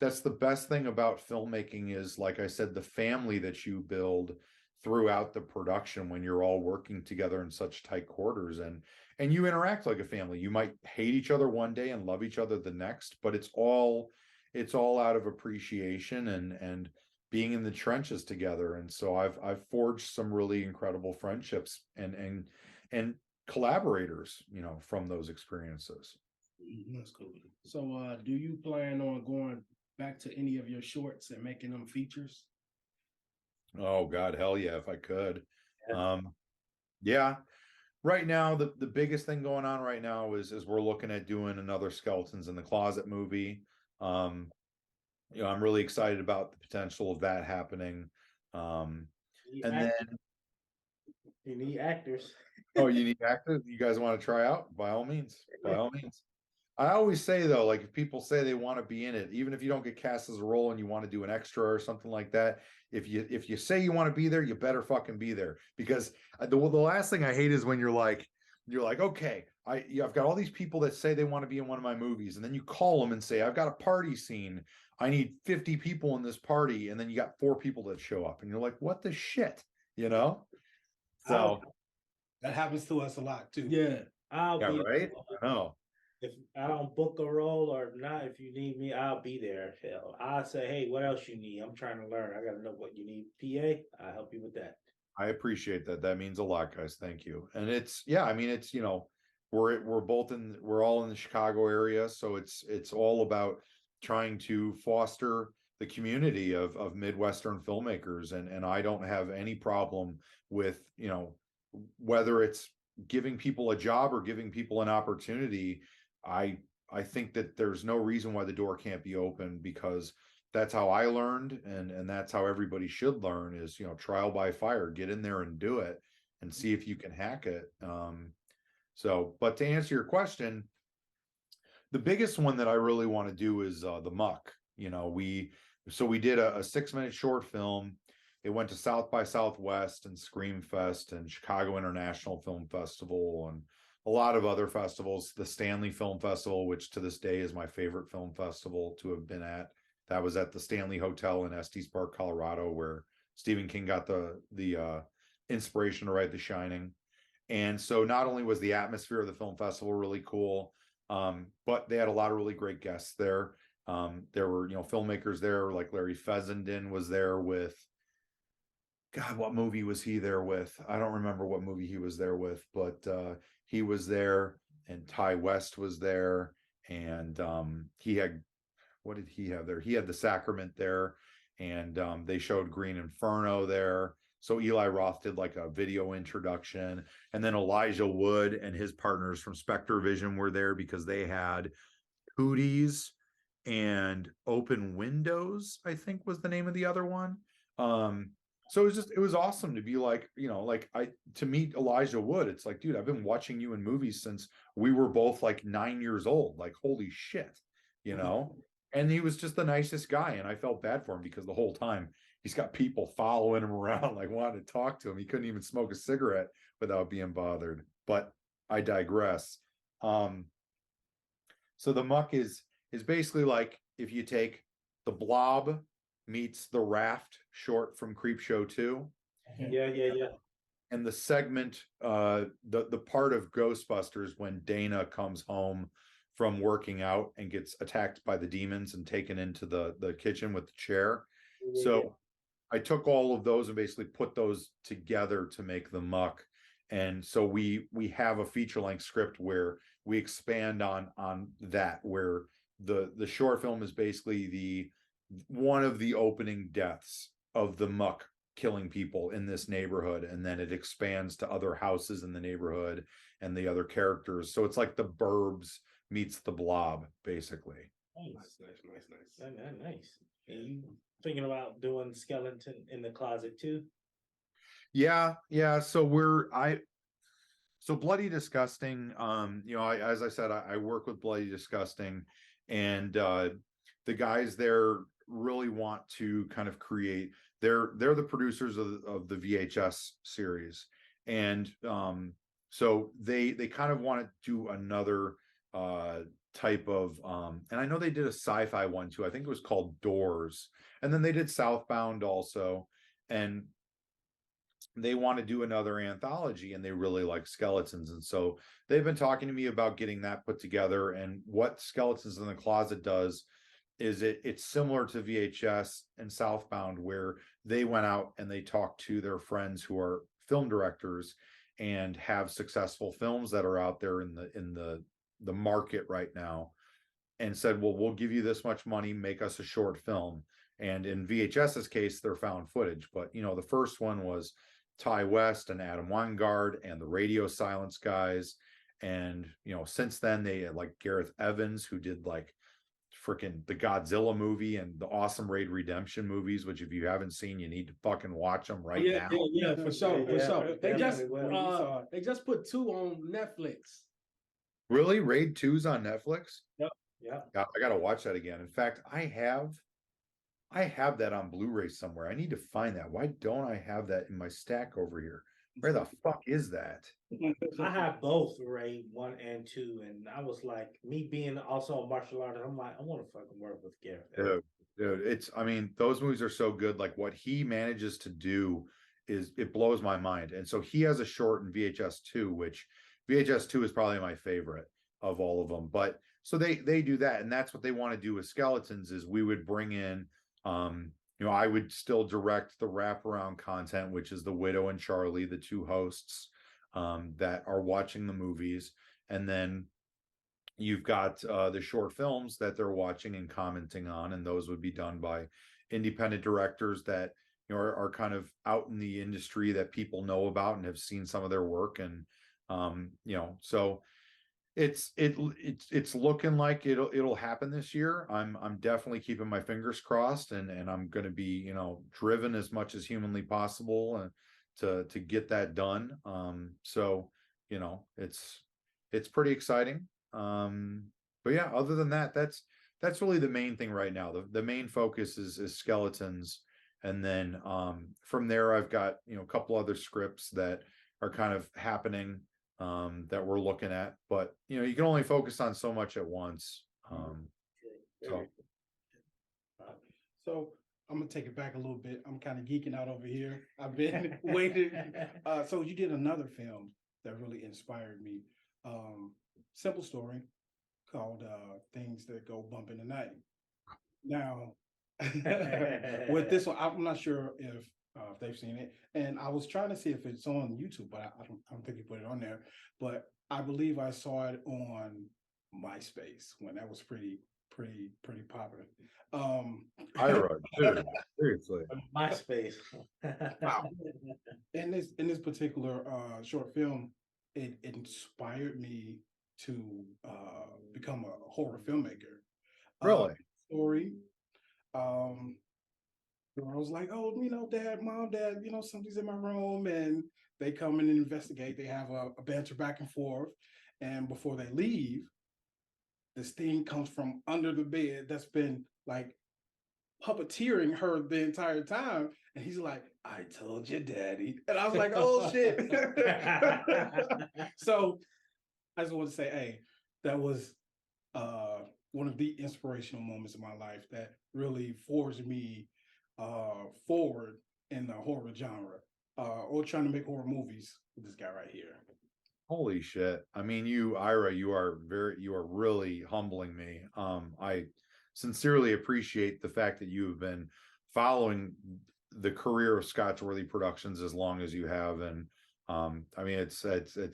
the best thing about filmmaking, is, like I said, the family that you build throughout the production when you're all working together in such tight quarters, and you interact like a family. You might hate each other one day and love each other the next, but it's all out of appreciation and being in the trenches together. And so I've forged some really incredible friendships and collaborators, from those experiences. That's cool. So, do you plan on going back to any of your shorts and making them features? Oh God, hell yeah, if I could. Yeah. Yeah. Right now, the biggest thing going on right now is we're looking at doing another Skeletons in the Closet movie. Um, I'm really excited about the potential of that happening. Um, You and act- then, you need actors. oh, you need actors? You guys want to try out? By all means, by all means. I always say though, like, if people say they want to be in it, even if you don't get cast as a role and you want to do an extra or something like that, if you say you want to be there, you better fucking be there. Because the last thing I hate is when you're like, okay, I've got all these people that say they want to be in one of my movies, and then you call them and say, I've got a party scene, I need 50 people in this party, and then you got 4 people that show up, and you're like, what the shit, you know? So That happens to us a lot too. Yeah. I'll yeah, be right. I know. if I don't book a role or not. If you need me, I'll be there. Hell, I'll say, hey, what else you need? I'm trying to learn. I gotta know what you need. PA, I'll help you with that. I appreciate that. That means a lot, guys. Thank you. And yeah, I mean, we're all in the Chicago area, so it's all about trying to foster the community of Midwestern filmmakers, and I don't have any problem with, whether it's giving people a job or giving people an opportunity. I I think that there's no reason why the door can't be open, because that's how I learned, and that's how everybody should learn, is, trial by fire. Get in there and do it and see if you can hack it. But to answer your question, the biggest one that I really want to do is the Muck. We did a 6-minute short film. It went to South by Southwest and Scream Fest and Chicago International Film Festival and a lot of other festivals. The Stanley Film Festival, which to this day is my favorite film festival to have been at. That was at the Stanley Hotel in Estes Park, Colorado, where Stephen King got the inspiration to write The Shining. And so not only was the atmosphere of the film festival really cool, but they had a lot of really great guests there. There were, filmmakers there, like Larry Fessenden was there with, God, what movie was he there with? I don't remember what movie he was there with, but he was there, and Ty West was there, and he had, what did he have there? He had The Sacrament there, and they showed Green Inferno there. So Eli Roth did like a video introduction, and then Elijah Wood and his partners from Spectre Vision were there because they had Hooties and Open Windows, I think was the name of the other one. So it was awesome to be like, to meet Elijah Wood. It's like, dude, I've been watching you in movies since we were both like 9 years old. Like, holy shit, you know? And he was just the nicest guy. And I felt bad for him because the whole time he's got people following him around, like wanting to talk to him. He couldn't even smoke a cigarette without being bothered. But I digress. So the Muck is basically like if you take the Blob meets the Raft short from Creepshow 2. Yeah. And the segment, the part of Ghostbusters when Dana comes home from working out and gets attacked by the demons and taken into the kitchen with the chair. So I took all of those and basically put those together to make the Muck. And so we have a feature-length script where we expand on that, where the short film is basically one of the opening deaths of the Muck killing people in this neighborhood, and then it expands to other houses in the neighborhood and the other characters. So it's like the Burbs meets the Blob, basically. Nice. Nice. And you thinking about doing Skeleton in the Closet too? Yeah. So Bloody Disgusting, as I said, I work with Bloody Disgusting, and the guys there really want to kind of create. They're the producers of the VHS series, and so they kind of want to do another type of and I know they did a sci-fi one too. I think it was called Doors, and then they did Southbound also, and they want to do another anthology, and they really like Skeletons, and so they've been talking to me about getting that put together. And what Skeletons in the Closet does is it's similar to VHS and Southbound, where they went out and they talked to their friends who are film directors and have successful films that are out there in the market right now, and said, well, we'll give you this much money, make us a short film. And in VHS's case, they're found footage. But the first one was Ty West and Adam Weingard and the Radio Silence guys. And since then they had like Gareth Evans, who did like freaking the Godzilla movie and the Awesome Raid Redemption movies, which if you haven't seen, you need to fucking watch them right now. Yeah, for sure. Yeah, They just put 2 on Netflix. Really? Raid 2's on Netflix? Yep. Yeah. I gotta watch that again. In fact, I have that on Blu-ray somewhere. I need to find that. Why don't I have that in my stack over here? Where the fuck is that? I have both Raid 1 and 2, and I was like, me being also a martial artist, I'm like, I want to fucking work with Gareth. Dude, I mean, those movies are so good. Like what he manages to do it blows my mind. And so he has a short in VHS 2, which VHS 2 is probably my favorite of all of them. But so they do that, and that's what they want to do with Skeletons. Is we would bring in I would still direct the wraparound content, which is the Widow and Charlie, the 2 hosts that are watching the movies. And then you've got the short films that they're watching and commenting on, and those would be done by independent directors that are kind of out in the industry that people know about and have seen some of their work. And so it's looking like it'll happen this year. I'm definitely keeping my fingers crossed, and I'm going to be driven as much as humanly possible to get that done. So it's pretty exciting. But yeah, other than that, that's really the main thing right now. The main focus is Skeletons, and then from there I've got a couple other scripts that are kind of happening that we're looking at, but you can only focus on so much at once. So I'm gonna take it back a little bit. I'm kind of geeking out over here. I've been waiting. So you did another film that really inspired me. Simple story called Things That Go Bump in the Night. Now, with this one, I'm not sure if they've seen it, and I was trying to see if it's on YouTube, but I don't think you put it on there. But I believe I saw it on MySpace when that was pretty popular. Ira, dude, seriously. MySpace. Wow. In this particular short film, it inspired me to become a horror filmmaker. Really? Story. I was like, oh, dad, mom, dad, something's in my room. And they come in and investigate. They have a banter back and forth. And before they leave, this thing comes from under the bed that's been like puppeteering her the entire time. And he's like, I told you, daddy. And I was like, oh, shit. So I just want to say, hey, that was one of the inspirational moments of my life that really forged me forward in the horror genre, or trying to make horror movies with this guy right here. Holy shit. I mean, Ira, you are really humbling me. I sincerely appreciate the fact that you have been following the career of Scotchworthy Productions as long as you have. And I mean, it's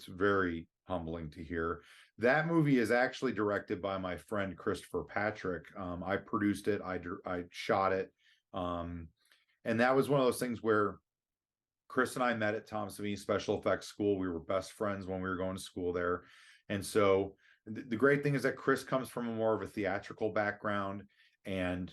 very humbling to hear. That movie is actually directed by my friend Christopher Patrick. I produced it, I shot it. And that was one of those things where Chris and I met at Tom Savini Special Effects School. We were best friends when we were going to school there. And so the great thing is that Chris comes from more of a theatrical background. And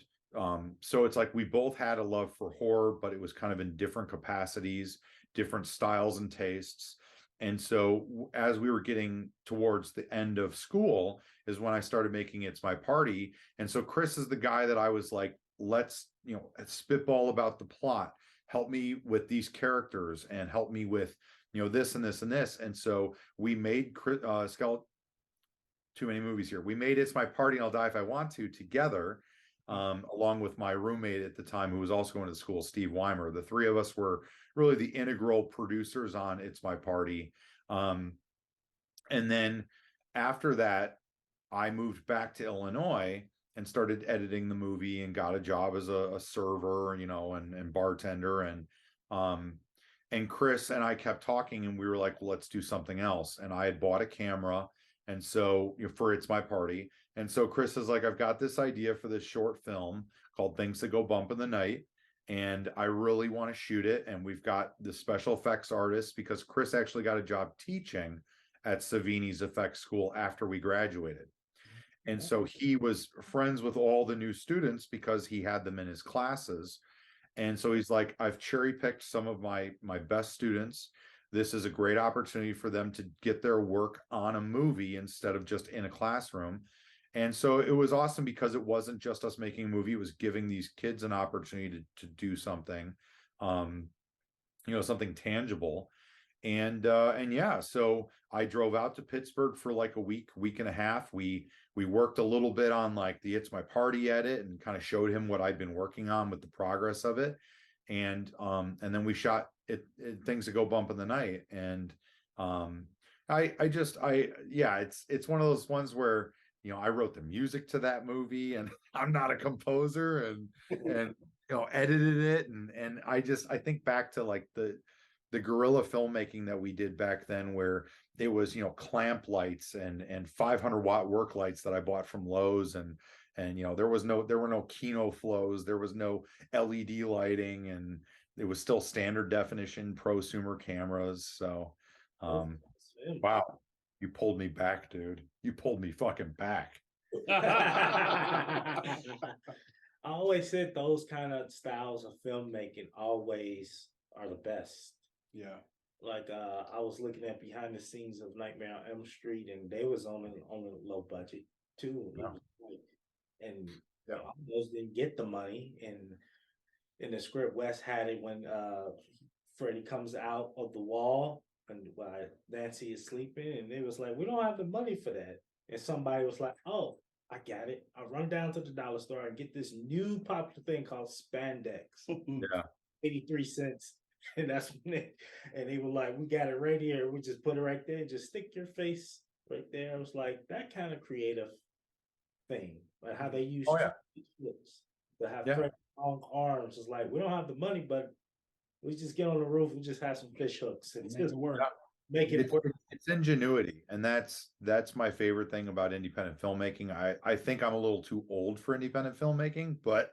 so it's like we both had a love for horror, but it was kind of in different capacities, different styles and tastes. And so as we were getting towards the end of school is when I started making It's My Party. And so Chris is the guy that I was like, let's, spitball about the plot, help me with these characters and help me with, this and this and this. And so we made too many movies here. We made It's My Party and I'll Die If I Want To together, along with my roommate at the time, who was also going to school, Steve Weimer. The three of us were really the integral producers on It's My Party. And then after that, I moved back to Illinois and started editing the movie and got a job as a server, and bartender. And Chris and I kept talking and we were like, well, let's do something else. And I had bought a camera. And so for It's My Party. And so Chris is like, I've got this idea for this short film called Things That Go Bump in the Night. And I really want to shoot it. And we've got the special effects artist, because Chris actually got a job teaching at Savini's effects school after we graduated. And so he was friends with all the new students because he had them in his classes. And so he's like, I've cherry picked some of my best students. This is a great opportunity for them to get their work on a movie instead of just in a classroom. And so it was awesome because it wasn't just us making a movie, it was giving these kids an opportunity to do something, something tangible. And yeah, so I drove out to Pittsburgh for like a week and a half. We worked a little bit on like the It's My Party edit and kind of showed him what I'd been working on with the progress of it. And then we shot it Things That Go Bump in the Night. And it's one of those ones where, I wrote the music to that movie and I'm not a composer, and edited it. And I think back to like the guerrilla filmmaking that we did back then, where it was, clamp lights and 500-watt work lights that I bought from Lowe's. And there were no Kino flows, there was no LED lighting, and it was still standard definition prosumer cameras. So, wow, you pulled me back, dude. You pulled me fucking back. I always said those kind of styles of filmmaking always are the best. Yeah. Like I was looking at behind the scenes of Nightmare on Elm Street, and they was on a low budget too. Yeah. And those didn't get the money. And in the script, Wes had it when Freddy comes out of the wall and while Nancy is sleeping, and it was like, we don't have the money for that. And somebody was like, oh, I got it. I'll run down to the dollar store and get this new popular thing called spandex. Yeah. 83 cents. And that's when they were like, we got it right here. We just put it right there. Just stick your face right there. I was like, that kind of creative thing. Like how they use flips to have long arms. It's like, we don't have the money, but we just get on the roof. We just have some fish hooks and just work. Make it work. It's ingenuity. And that's my favorite thing about independent filmmaking. I think I'm a little too old for independent filmmaking, but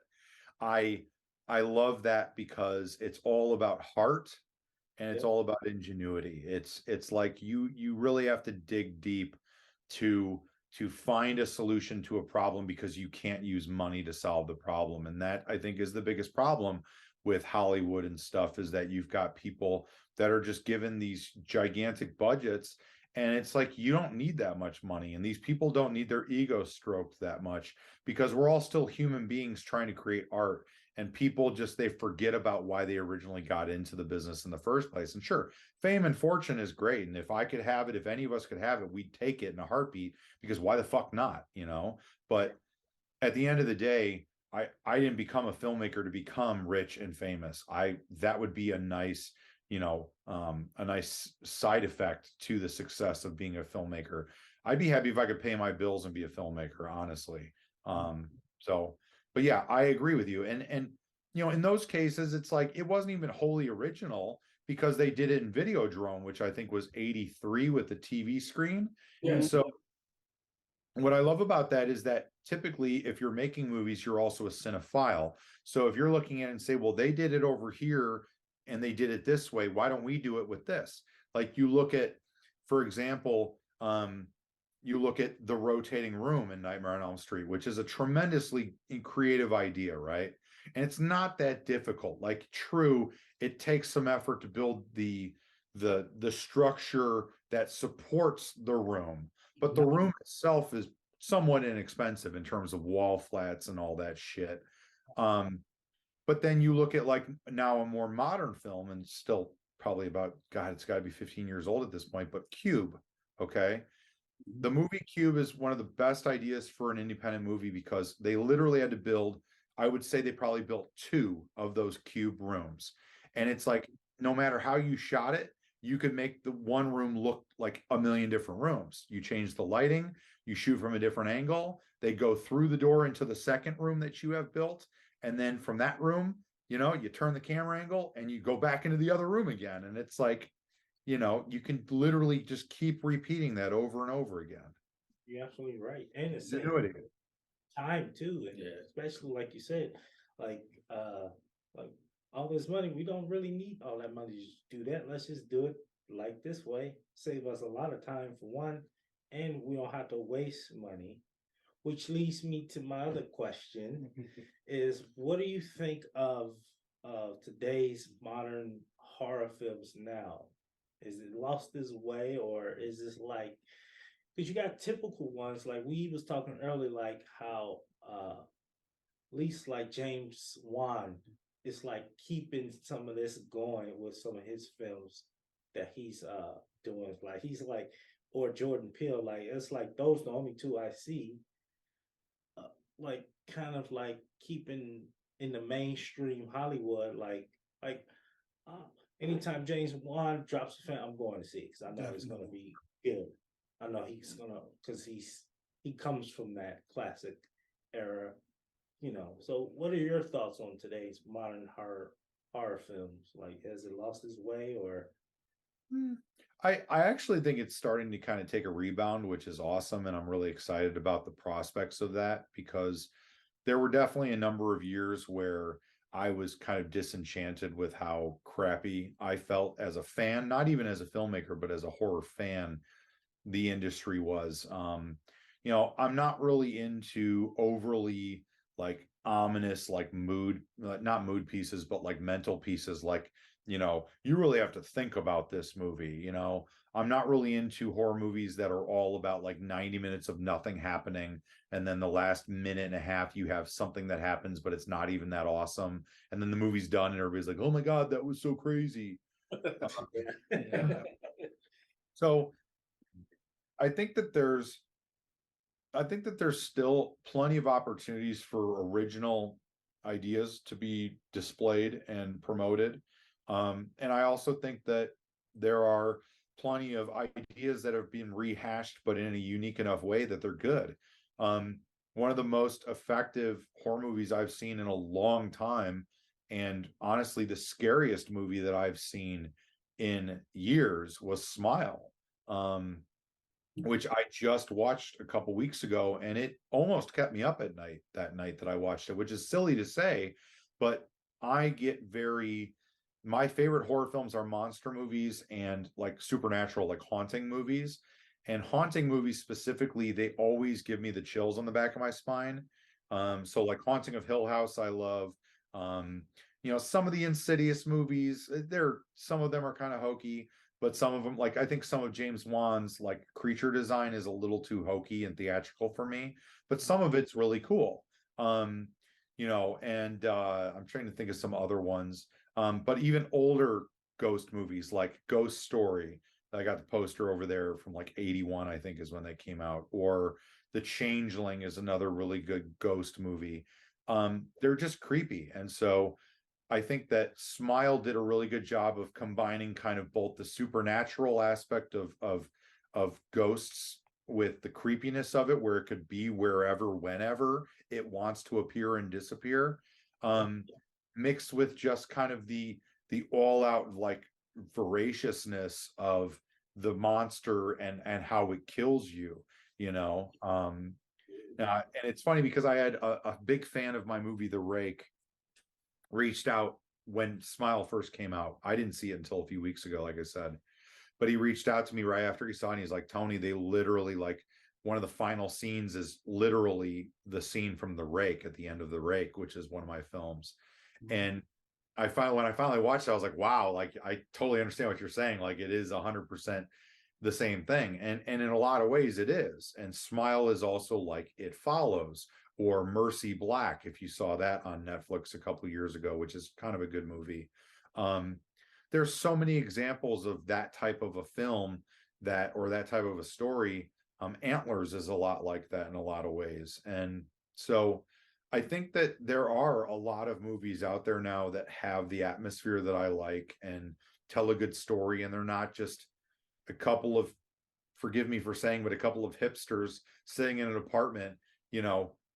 I love that because it's all about heart and it's all about ingenuity. It's like you really have to dig deep to find a solution to a problem because you can't use money to solve the problem. And that, I think, is the biggest problem with Hollywood and stuff, is that you've got people that are just given these gigantic budgets, and it's like, you don't need that much money, and these people don't need their ego stroked that much, because we're all still human beings trying to create art. And people just, they forget about why they originally got into the business in the first place. And sure, fame and fortune is great, and if I could have it, if any of us could have it, we'd take it in a heartbeat, because why the fuck not, you know? But at the end of the day, I didn't become a filmmaker to become rich and famous. That would be a nice, a nice side effect to the success of being a filmmaker. I'd be happy if I could pay my bills and be a filmmaker, honestly. So, but yeah, I agree with you. And in those cases, it's like, it wasn't even wholly original, because they did it in Videodrome, which I think was 83 with the TV screen. Yeah. And so what I love about that is that typically, if you're making movies, you're also a cinephile. So if you're looking at it and say, well, they did it over here and they did it this way, why don't we do it with this? Like, you look at, for example, you look at the rotating room in Nightmare on Elm Street, which is a tremendously creative idea, right? And it's not that difficult. Like, true, it takes some effort to build the structure that supports the room, but the room itself is somewhat inexpensive in terms of wall flats and all that shit. But then you look at, like, now a more modern film, and still probably about, God, it's got to be 15 years old at this point, but Cube, okay? The movie Cube is one of the best ideas for an independent movie, because they literally had to build, I would say they probably built 2 of those cube rooms. And it's like, no matter how you shot it, you could make the one room look like a million different rooms. You change the lighting, you shoot from a different angle, they go through the door into the second room that you have built. And then from that room, you turn the camera angle and you go back into the other room again. And it's like, you can literally just keep repeating that over and over again. You're absolutely right. And it's Ingenuity. time too, and especially like you said, like all this money, we don't really need all that money to do that. Let's just do it like this way. Save us a lot of time for one, and we don't have to waste money. Which leads me to my other question: is what do you think of today's modern horror films now? Is it lost its way, or is this like, because you got typical ones like we was talking earlier, like how at least like James Wan is like keeping some of this going with some of his films that he's doing. Like he's like, or Jordan Peele, like it's like those the only 2 I see like kind of like keeping in the mainstream Hollywood, like uh, anytime James Wan drops a film, I'm going to see it, because I know it's going to be good. I know he's gonna, because he comes from that classic era, So, what are your thoughts on today's modern horror films? Like, has it lost its way, or? I actually think it's starting to kind of take a rebound, which is awesome, and I'm really excited about the prospects of that, because there were definitely a number of years where I was kind of disenchanted with how crappy I felt as a fan, not even as a filmmaker, but as a horror fan, the industry was. I'm not really into overly like ominous, like mood, not mood pieces, but like mental pieces, like, you really have to think about this movie. I'm not really into horror movies that are all about like 90 minutes of nothing happening, and then the last minute and a half you have something that happens, but it's not even that awesome, and then the movie's done and everybody's like, oh my God, that was so crazy. So I think that there's still plenty of opportunities for original ideas to be displayed and promoted. And I also think that there are plenty of ideas that have been rehashed, but in a unique enough way that they're good. One of the most effective horror movies I've seen in a long time, and honestly, the scariest movie that I've seen in years, was Smile. Which I just watched a couple weeks ago, and it almost kept me up at night that night that I watched it, which is silly to say, but my favorite horror films are monster movies and like supernatural, like haunting movies. And haunting movies specifically, they always give me the chills on the back of my spine. So like Haunting of Hill House, I love. Some of the Insidious movies, some of them are kind of hokey, but some of them, like I think some of James Wan's like creature design is a little too hokey and theatrical for me, but some of it's really cool. I'm trying to think of some other ones. But even older ghost movies like Ghost Story, I got the poster over there from like 81, I think is when they came out, or The Changeling is another really good ghost movie. They're just creepy. And so I think that Smile did a really good job of combining kind of both the supernatural aspect of ghosts with the creepiness of it, where it could be wherever, whenever it wants to appear and disappear, mixed with just kind of the all out like voraciousness of the monster and how it kills you, and it's funny because I had a big fan of my movie The Rake reached out when Smile first came out. I didn't see it until a few weeks ago, like I said, but he reached out to me right after he saw it, and he's like, Tony, they literally, like, one of the final scenes is literally the scene from The Rake at the end of The Rake, which is one of my films. And when I finally watched it, I was like, wow, like I totally understand what you're saying. Like it is 100% the same thing. And in a lot of ways it is. And Smile is also like It Follows or Mercy Black, if you saw that on Netflix a couple of years ago, which is kind of a good movie. There's so many examples of that type of a film or that type of a story. Antlers is a lot like that in a lot of ways. And so I think that there are a lot of movies out there now that have the atmosphere that I like and tell a good story. And they're not just a couple of, forgive me for saying, but a couple of hipsters sitting in an apartment,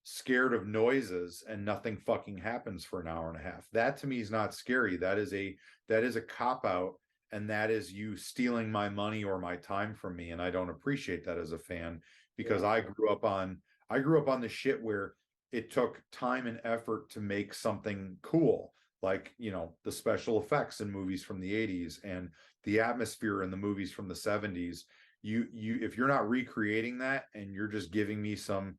scared of noises and nothing fucking happens for an hour and a half. That to me is not scary. That is a cop out, and that is you stealing my money or my time from me. And I don't appreciate that as a fan, because I grew up on the shit where it took time and effort to make something cool, like, the special effects in movies from the 80s and the atmosphere in the movies from the 70s. If you're not recreating that and you're just giving me some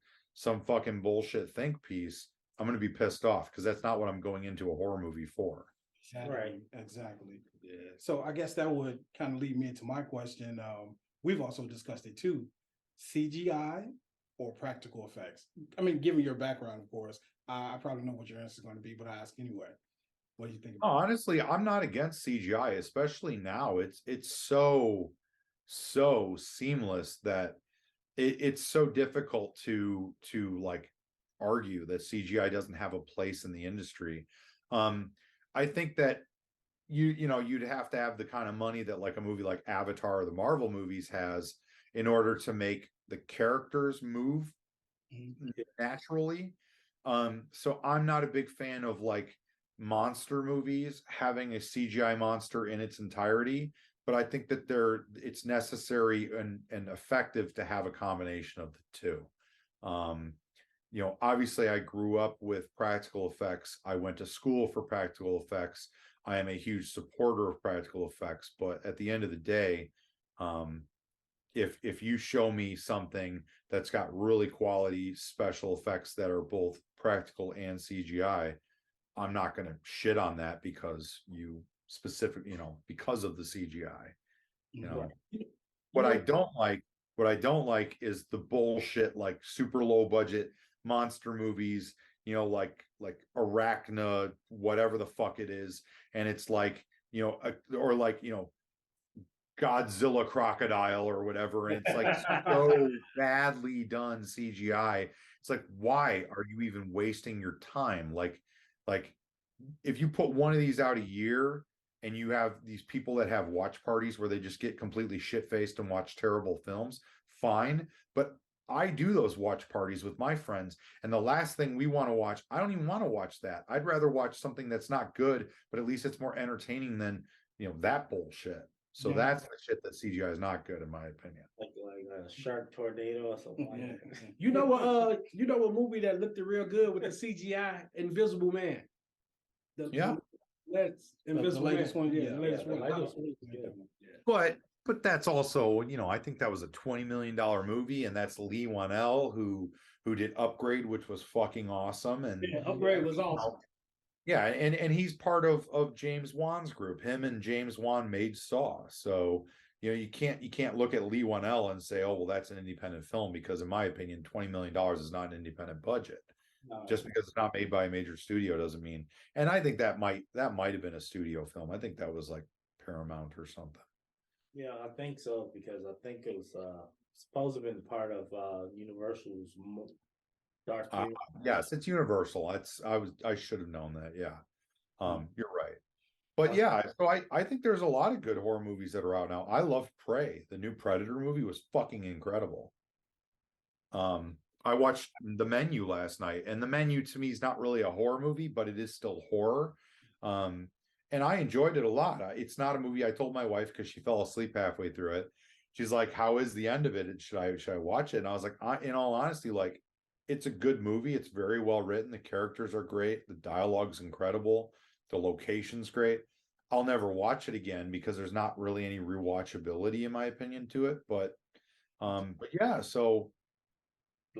fucking bullshit think piece, I'm going to be pissed off, because that's not what I'm going into a horror movie for. Exactly. Right. Exactly. Yeah. So I guess that would kind of lead me into my question. We've also discussed it too. CGI or practical effects? I mean, given your background, of course, I probably know what your answer is going to be, but I ask anyway. What do you think? Honestly, I'm not against CGI, especially now. It's so seamless that it's so difficult to like argue that CGI doesn't have a place in the industry. I think that you'd have to have the kind of money that like a movie like Avatar or the Marvel movies has in order to make the characters move naturally. So I'm not a big fan of like monster movies having a CGI monster in its entirety, but I think that it's necessary and effective to have a combination of the two. Obviously I grew up with practical effects. I went to school for practical effects. I am a huge supporter of practical effects, but at the end of the day, if you show me something that's got really quality special effects that are both practical and CGI, I'm not going to shit on that because because of the CGI. What I don't like is the bullshit, like super low budget monster movies, like Arachna, whatever the fuck it is. And it's like, or like, Godzilla crocodile or whatever. And it's like so badly done CGI. It's like, why are you even wasting your time? Like if you put one of these out a year and you have these people that have watch parties where they just get completely shit-faced and watch terrible films, fine. But I do those watch parties with my friends, and the last thing we want to watch, I don't even want to watch that. I'd rather watch something that's not good, but at least it's more entertaining than, that bullshit. So that's the shit that CGI is not good, in my opinion. Like a shark tornado or something like that. You know what movie that looked real good with the CGI? Invisible Man. Yeah. That's Invisible latest Man. one, Yeah, the latest one. The latest one is good. But but that's also, you know, I think that was a $20 million movie, and that's Lee Wanell who did Upgrade, which was fucking awesome. And Yeah, Upgrade was awesome. yeah, and he's part of James Wan's group. Him and James Wan made Saw. So, you know, you can't look at Lee Wanell and say, oh, well, that's an independent film, because in my opinion, $20 million is not an independent budget. No. Just because it's not made by a major studio doesn't mean. And I think that might have been a studio film. I think that was like Paramount or something. Yeah, I think so, because I think it was supposed to have been part of Universal's Dark Theater. Yes, it's Universal. I should have known that. Yeah. You're right. But yeah, so I think there's a lot of good horror movies that are out now. I love Prey. The new Predator movie was fucking incredible. I watched The Menu last night, and The Menu to me is not really a horror movie, but it is still horror. And I enjoyed it a lot. It's not a movie. I told my wife, because she fell asleep halfway through it. She's like, "How is the end of it? And should I watch it?" And I was like, in all honesty, like, it's a good movie. It's very well written. The characters are great. The dialogue's incredible. The location's great. I'll never watch it again because there's not really any rewatchability, in my opinion, to it. But yeah, so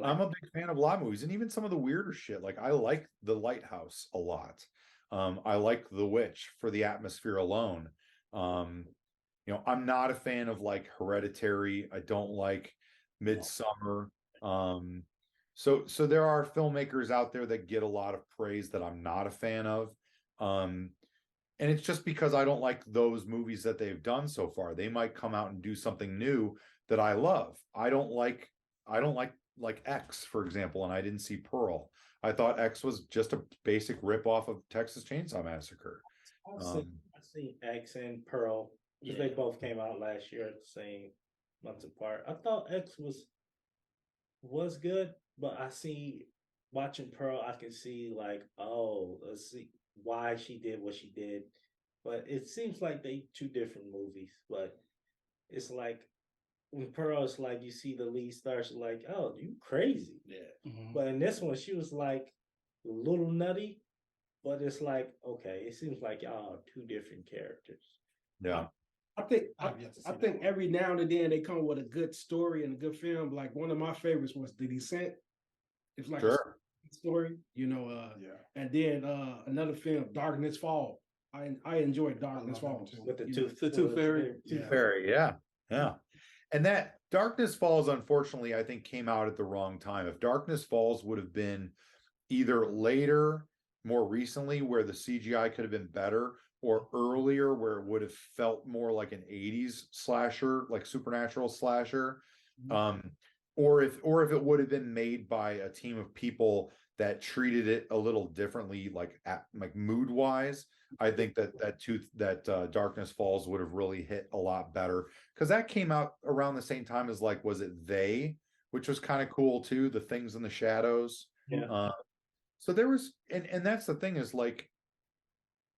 I'm a big fan of a lot of movies, and even some of the weirder shit. Like, I like The Lighthouse a lot. I like The Witch for the atmosphere alone. You know, I'm not a fan of like Hereditary. I don't like Midsummer. So there are filmmakers out there that get a lot of praise that I'm not a fan of. And it's just because I don't like those movies that they've done so far. They might come out and do something new that I love. I don't like X, for example, and I didn't see Pearl. I thought X was just a basic rip off of Texas Chainsaw Massacre. I've seen X and Pearl, because they both came out last year at the same months apart. I thought X was good, but I see, watching Pearl, I can see like, oh, let's see why she did what she did. But it seems like they two different movies. But it's like, when Pearl is like, you see the lead star, she's like, oh, you crazy. Yeah. But in this one, she was like a little nutty, but it's like, okay, it seems like y'all are two different characters. Yeah. I think every now and then they come with a good story and a good film. Like, one of my favorites was The Descent. It's like a story, you know. And then another film, Darkness Fall. I enjoyed Darkness Fall too. With the Tooth Fairy. Fairy, yeah. And that Darkness Falls, unfortunately, I think came out at the wrong time. If Darkness Falls would have been either later, more recently, where the CGI could have been better, or earlier, where it would have felt more like an 80s slasher, like supernatural slasher, or if it would have been made by a team of people that treated it a little differently, like mood wise, I think that Darkness Falls would have really hit a lot better, because that came out around the same time as, like, was it They, which was kind of cool too, The Things in the Shadows. So there was, and that's the thing, is like,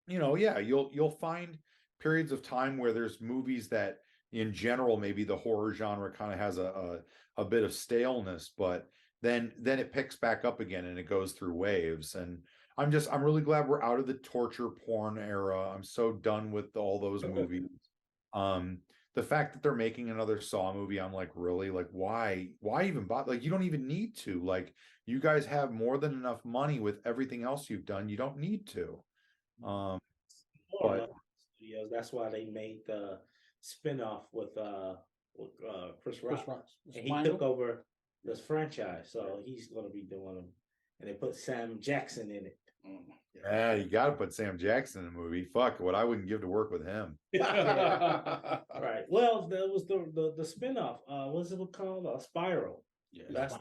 you know, yeah, you'll find periods of time where there's movies that in general maybe the horror genre kind of has a bit of staleness, but then it picks back up again and it goes through waves. And I'm really glad we're out of the torture porn era. I'm so done with all those movies. The fact that they're making another Saw movie, I'm like, really? Like, why even bother? Like, you don't even need to. Like, you guys have more than enough money with everything else you've done. You don't need to. But Studios, that's why they made the spinoff with Chris Rock. And he took over this franchise, so he's going to be doing them. And they put Sam Jackson in it. Yeah, you got to put Sam Jackson in a movie. Fuck, what I wouldn't give to work with him. Right. Well, there was the spinoff. What's it called? Spiral. Yeah. That's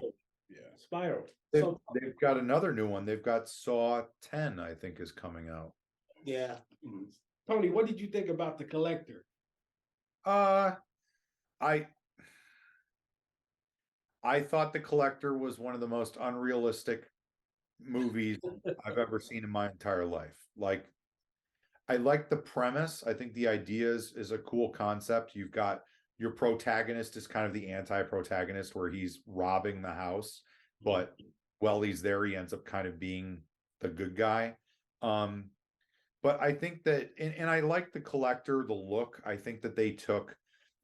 Spiral. They've got another new one. They've got Saw 10, I think, is coming out. Yeah. Tony, what did you think about The Collector? I thought The Collector was one of the most unrealistic movies I've ever seen in my entire life. Like, I like the premise. I think the idea is a cool concept. You've got your protagonist is kind of the anti-protagonist, where he's robbing the house, but while he's there, he ends up kind of being the good guy. But I think that, and I like The Collector, the look. I think that they took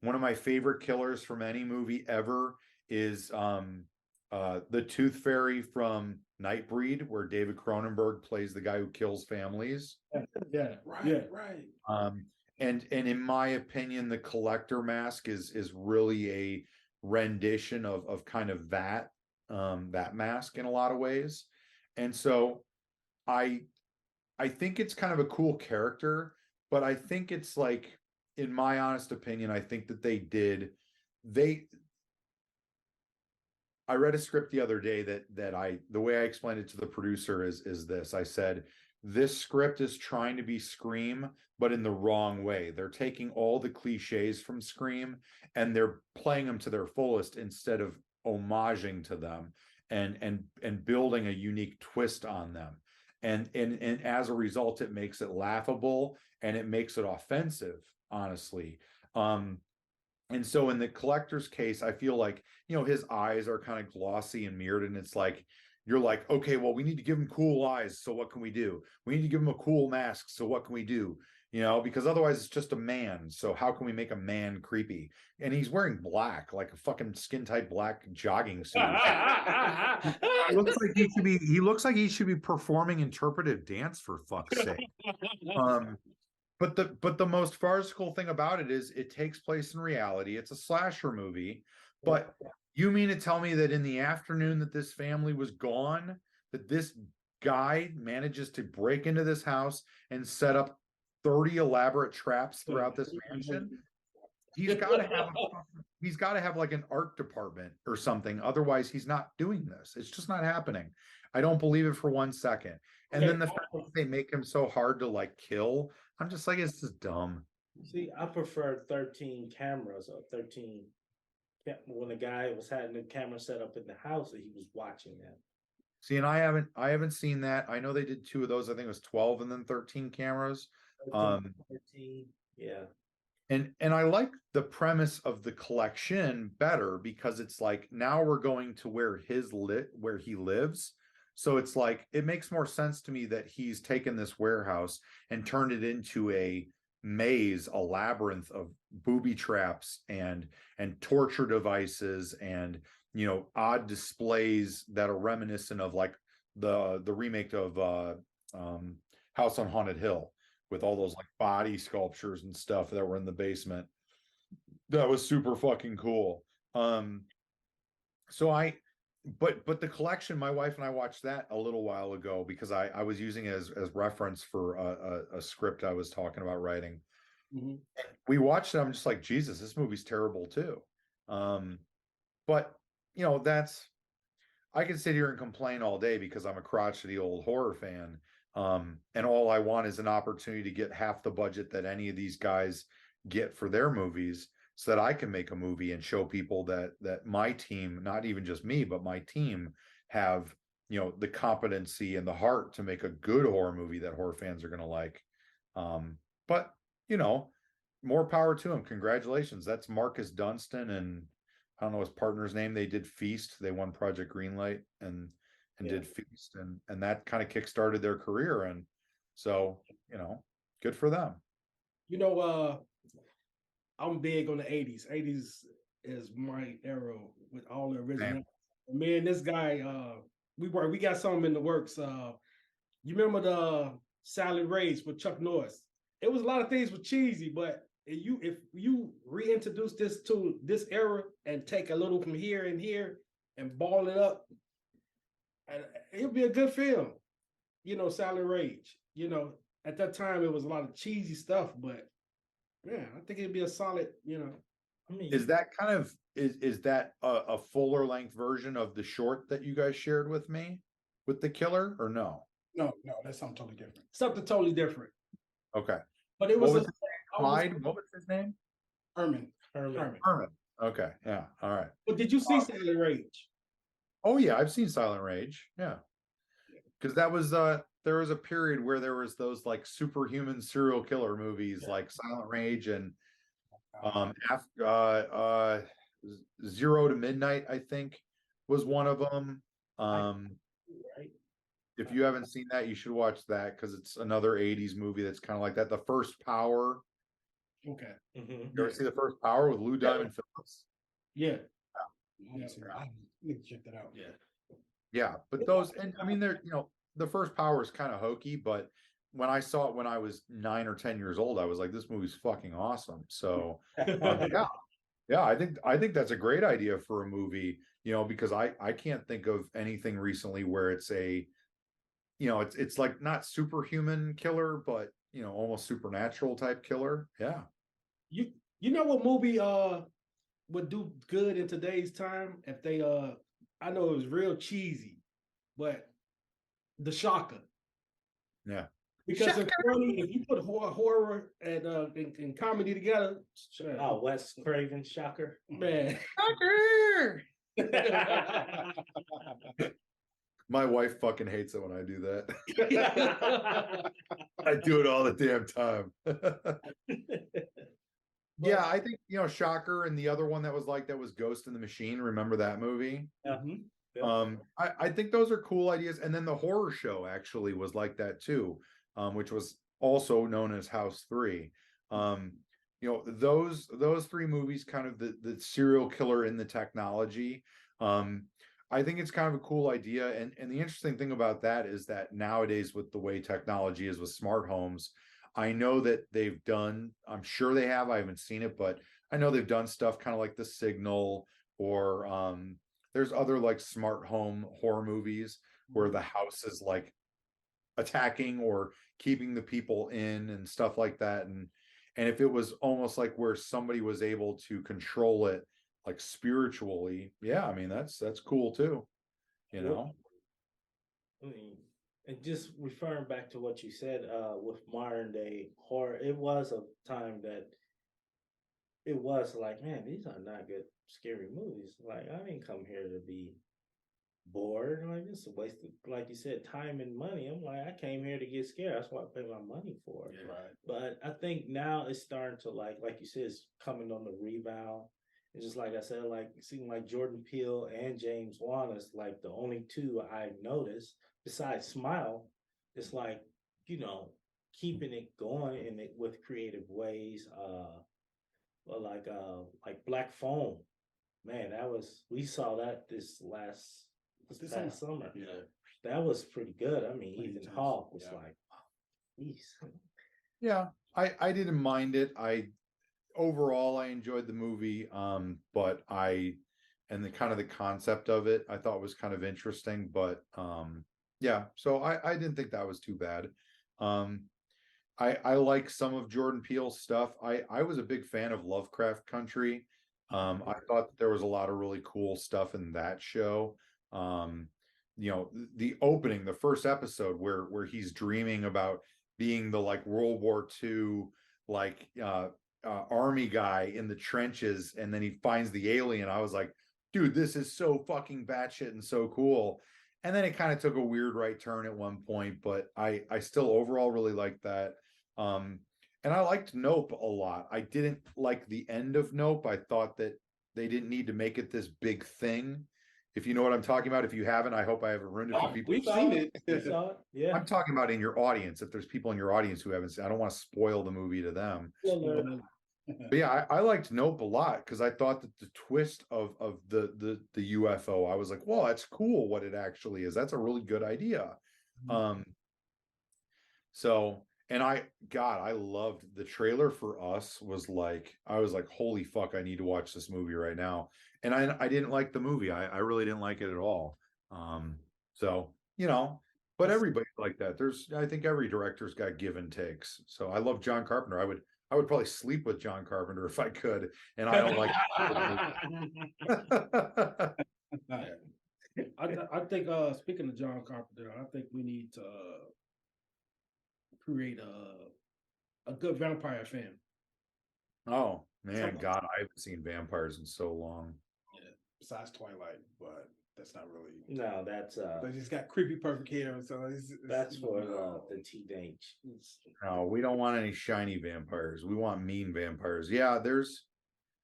one of my favorite killers from any movie ever is the Tooth Fairy from Nightbreed, where David Cronenberg plays the guy who kills families. Yeah, Right, yeah. right. And in my opinion, the Collector mask is really a rendition of kind of that mask in a lot of ways. And so I think it's kind of a cool character, but I think it's like, in my honest opinion, I think that I read a script the other day that the way I explained it to the producer is this. I said, this script is trying to be Scream, but in the wrong way. They're taking all the cliches from Scream and they're playing them to their fullest instead of homaging to them and building a unique twist on them. And as a result, it makes it laughable and it makes it offensive, honestly. And so in the Collector's case, I feel like, his eyes are kind of glossy and mirrored, and it's like, you're like, okay, well, we need to give him cool eyes. So what can we do? We need to give him a cool mask. So what can we do? Because otherwise it's just a man. So how can we make a man creepy? And he's wearing black, like a fucking skin tight black jogging suit. He looks like he should be performing interpretive dance, for fuck's sake. But the most farcical thing about it is it takes place in reality. It's a slasher movie, but you mean to tell me that in the afternoon that this family was gone, that this guy manages to break into this house and set up 30 elaborate traps throughout this mansion? He's got to have like an art department or something. Otherwise, he's not doing this. It's just not happening. I don't believe it for 1 second. And then the fact that they make him so hard to like kill, I'm just like, it's just dumb. See, I prefer 13 cameras or 13 when the guy was having the camera set up in the house that he was watching them. See, and I haven't seen that. I know they did 2 of those. I think it was 12 and then 13 cameras. 13, yeah. And I like the premise of the collection better because it's like, now we're going to where he lives. So it's like, it makes more sense to me that he's taken this warehouse and turned it into a maze, a labyrinth of booby traps and torture devices and odd displays that are reminiscent of like the remake of House on Haunted Hill, with all those like body sculptures and stuff that were in the basement. That was super fucking cool. But the collection, my wife and I watched that a little while ago because I was using it as reference for a script I was talking about writing. Mm-hmm. We watched it. I'm just like, Jesus, this movie's terrible too. But I can sit here and complain all day because I'm a crotchety old horror fan. And all I want is an opportunity to get half the budget that any of these guys get for their movies, so that I can make a movie and show people that my team, not even just me, but my team, have the competency and the heart to make a good horror movie that horror fans are going to like. But more power to him. Congratulations. That's Marcus Dunstan and I don't know his partner's name. They did Feast. They won Project Greenlight and did Feast, and that kind of kickstarted their career. And so good for them. I'm big on the 80s. 80s is my era with all the original. Me and this guy, we got something in the works. You remember the Silent Rage with Chuck Norris? It was a lot of things were cheesy, but if you reintroduce this to this era and take a little from here and here and ball it up, and it'll be a good film. Silent Rage. At that time it was a lot of cheesy stuff, but yeah, I think it'd be a solid, Is that kind of is that a fuller length version of the short that you guys shared with me with the killer, or no? No, that's something totally different. Something totally different. Okay. But it was Clyde, what was his name? Herman. Okay. Yeah. All right. But did you see Silent Rage? Oh yeah, I've seen Silent Rage. Yeah. Because that was there was a period where there was those like superhuman serial killer movies like Silent Rage and Zero to Midnight, I think, was one of them. If you haven't seen that, you should watch that because it's another 80s movie that's kind of like that. The First Power Okay. Mhm. You ever see the first Power with Lou Diamond Phillips? Yeah. I need to check that out. Yeah. Yeah, but those, and I mean, they're, the first Power is kind of hokey, but when I saw it when I was 9 or 10 years old, I was like, this movie's fucking awesome. So yeah, yeah, I think that's a great idea for a movie, because I can't think of anything recently where it's it's like not superhuman killer, but almost supernatural type killer. Yeah. You know what movie would do good in today's time if they I know it was real cheesy, but The Shocker. Yeah. Because it's funny if you put horror and comedy together. Oh, Wes Craven Shocker. Man. My wife fucking hates it when I do that. I do it all the damn time. Yeah, I think Shocker, and the other one that was Ghost in the Machine. Remember that movie? I think those are cool ideas. And then the horror show actually was like that too, which was also known as House 3. Those three movies, kind of the serial killer in the technology. I think it's kind of a cool idea. And the interesting thing about that is that nowadays, with the way technology is with smart homes, I know that they've done, I'm sure they have, I haven't seen it, but I know they've done stuff kind of like The Signal, or there's other like smart home horror movies where the house is like attacking or keeping the people in and stuff like that. And if it was almost like where somebody was able to control it like spiritually, yeah, I mean that's cool too, you know. I mean, and just referring back to what you said, with modern day horror, it was a time that it was like, man, these are not good, scary movies. Like, I didn't come here to be bored. Like, this is a waste of, like you said, time and money. I'm like, I came here to get scared. That's what I pay my money for. Yeah. Right. But I think now it's starting to, like you said, it's coming on the rebound. It's just like I said, like it seemed like Jordan Peele and James Wan is like the only two I noticed besides Smile. It's like, you know, keeping it going in it with creative ways. Well, like Black Phone. Man, that was, we saw that this past summer. Yeah. That was pretty good. I mean, Pretty Ethan intense, Hawke was yeah. like, geez. Yeah, I didn't mind it. Overall I enjoyed the movie, but and the kind of the concept of it I thought was kind of interesting, but yeah, so I didn't think that was too bad. um I like some of Jordan Peele's stuff. I was a big fan of Lovecraft Country. I thought that there was a lot of really cool stuff in that show. um the opening, the first episode where he's dreaming about being the like World War II like army guy in the trenches, and then he finds the alien. I was like, dude, this is so fucking batshit and so cool. And then it kind of took a weird right turn at one point, but I still overall really liked that. um and I liked Nope a lot. I didn't like the end of Nope. I thought that they didn't need to make it this big thing. If you know what I'm talking about. If you haven't, I hope I haven't ruined it for people. We've seen it. We saw it. Yeah. I'm talking about in your audience. If there's people in your audience who haven't seen, I don't want to spoil the movie to them. But yeah, I liked Nope a lot because I thought that the twist of the UFO, I was like, well, that's cool what it actually is. That's a really good idea. So, and I loved the trailer for Us. Was like, I was like, holy fuck, I need to watch this movie right now. And I didn't like the movie. I really didn't like it at all. So, but everybody's like that. I think every director's got give and takes. So I love John Carpenter. I would probably sleep with John Carpenter if I could, and I don't like. I think speaking of John Carpenter, I think we need to create a good vampire film. Oh man, God, I haven't seen vampires in so long. Yeah, besides Twilight, but that's not really. No, that's But he's got creepy perfect hair, so that's for the teenage. No, we don't want any shiny vampires. We want mean vampires. Yeah, there's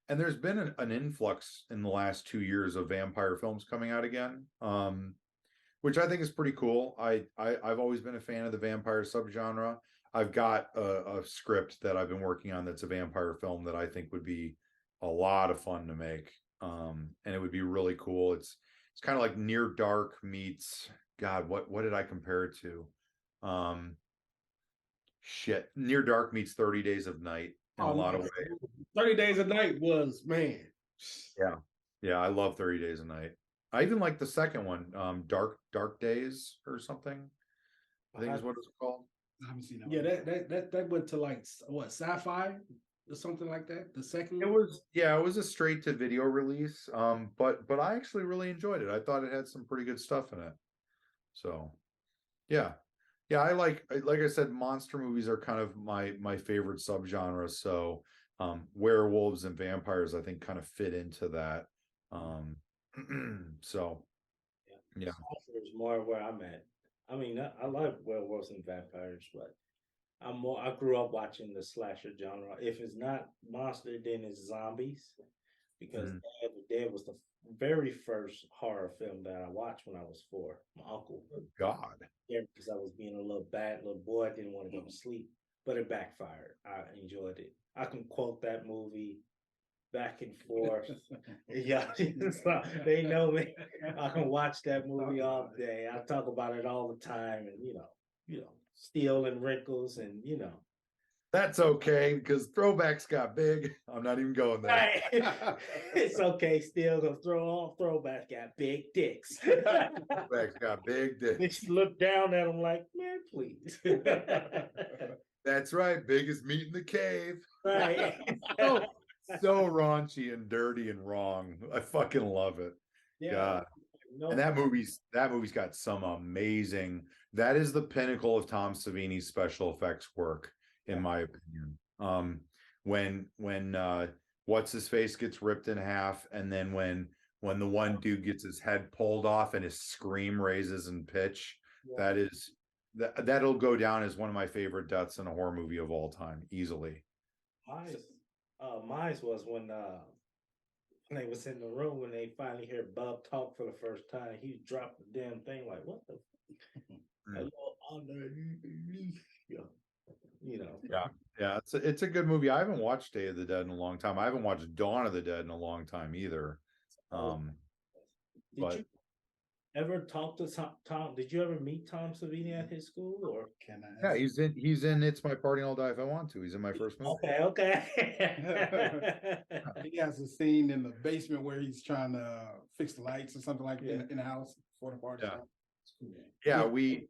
been an influx in the last 2 years of vampire films coming out again. which I think is pretty cool. I've always been a fan of the vampire subgenre. I've got a script that I've been working on that's a vampire film that I think would be a lot of fun to make. And it would be really cool. It's kind of like Near Dark meets, God, what did I compare it to? Shit, Near Dark meets 30 Days of Night in a lot of ways. 30 Days a Night was, man. Yeah. Yeah, I love 30 Days a Night. I even like the second one, Dark Days or something. I think is what it's called. I haven't seen that. Yeah, one. that went to like what, sci-fi or something like that. The second It one? was a straight to video release. But I actually really enjoyed it. I thought it had some pretty good stuff in it. So yeah. Yeah, like I said, monster movies are kind of my favorite subgenre. So werewolves and vampires, I think, kind of fit into that. So yeah. There's more where I'm at. I mean, I like werewolves and vampires, but I grew up watching the slasher genre. If it's not monster, then it's zombies. Because Mhm. Dead was the very first horror film that I watched when I was 4. My uncle. God. Yeah, because I was being a little bad little boy. I didn't want to go to sleep, but it backfired. I enjoyed it. I can quote that movie back and forth. Yeah, they know me. I can watch that movie all day. I talk about it all the time, and Steel and Wrinkles, and That's okay because throwbacks got big. I'm not even going there. right. It's okay. Still gonna throw on throwback. Got big dicks. Throwbacks got big Then dicks. she looked down at him like, man, please. That's right. Biggest meat in the cave. Right. So raunchy and dirty and wrong. I fucking love it. Yeah. God. No, And that movie's got some amazing. That is the pinnacle of Tom Savini's special effects work, in my opinion. When what's his face gets ripped in half, and then when the one dude gets his head pulled off and his scream raises in pitch, yeah. that'll go down as one of my favorite deaths in a horror movie of all time, easily. Mine was when they was in the room when they finally heard Bub talk for the first time. He dropped the damn thing like, what the? Hello, underneath you. Yeah, it's a good movie. I haven't watched Day of the Dead in a long time. I haven't watched Dawn of the Dead in a long time either. Did you ever talk to Tom? Did you ever meet Tom Savini at his school, or Can I? Yeah, he's in It's My Party and I'll Die If I Want To. He's in my first movie. Okay. He has a scene in the basement where he's trying to fix the lights or something like that in the house for the party. Yeah, we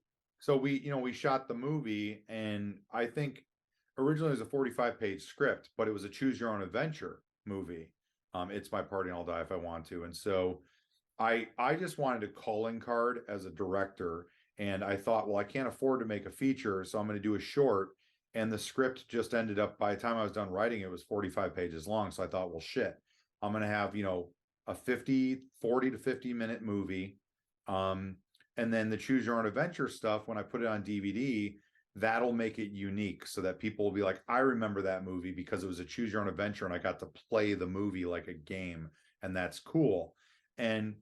shot the movie, and I think originally it was a 45-page script, but it was a choose your own adventure movie. It's My Party and I'll Die If I Want To. And so I just wanted a calling card as a director, and I thought, well, I can't afford to make a feature, so I'm going to do a short. And the script just ended up, by the time I was done writing, it was 45 pages long. So I thought, well, shit, I'm going to have, a 40 to 50 minute movie. And then the choose your own adventure stuff, when I put it on DVD, that'll make it unique so that people will be like, I remember that movie because it was a choose your own adventure and I got to play the movie like a game. And that's cool. And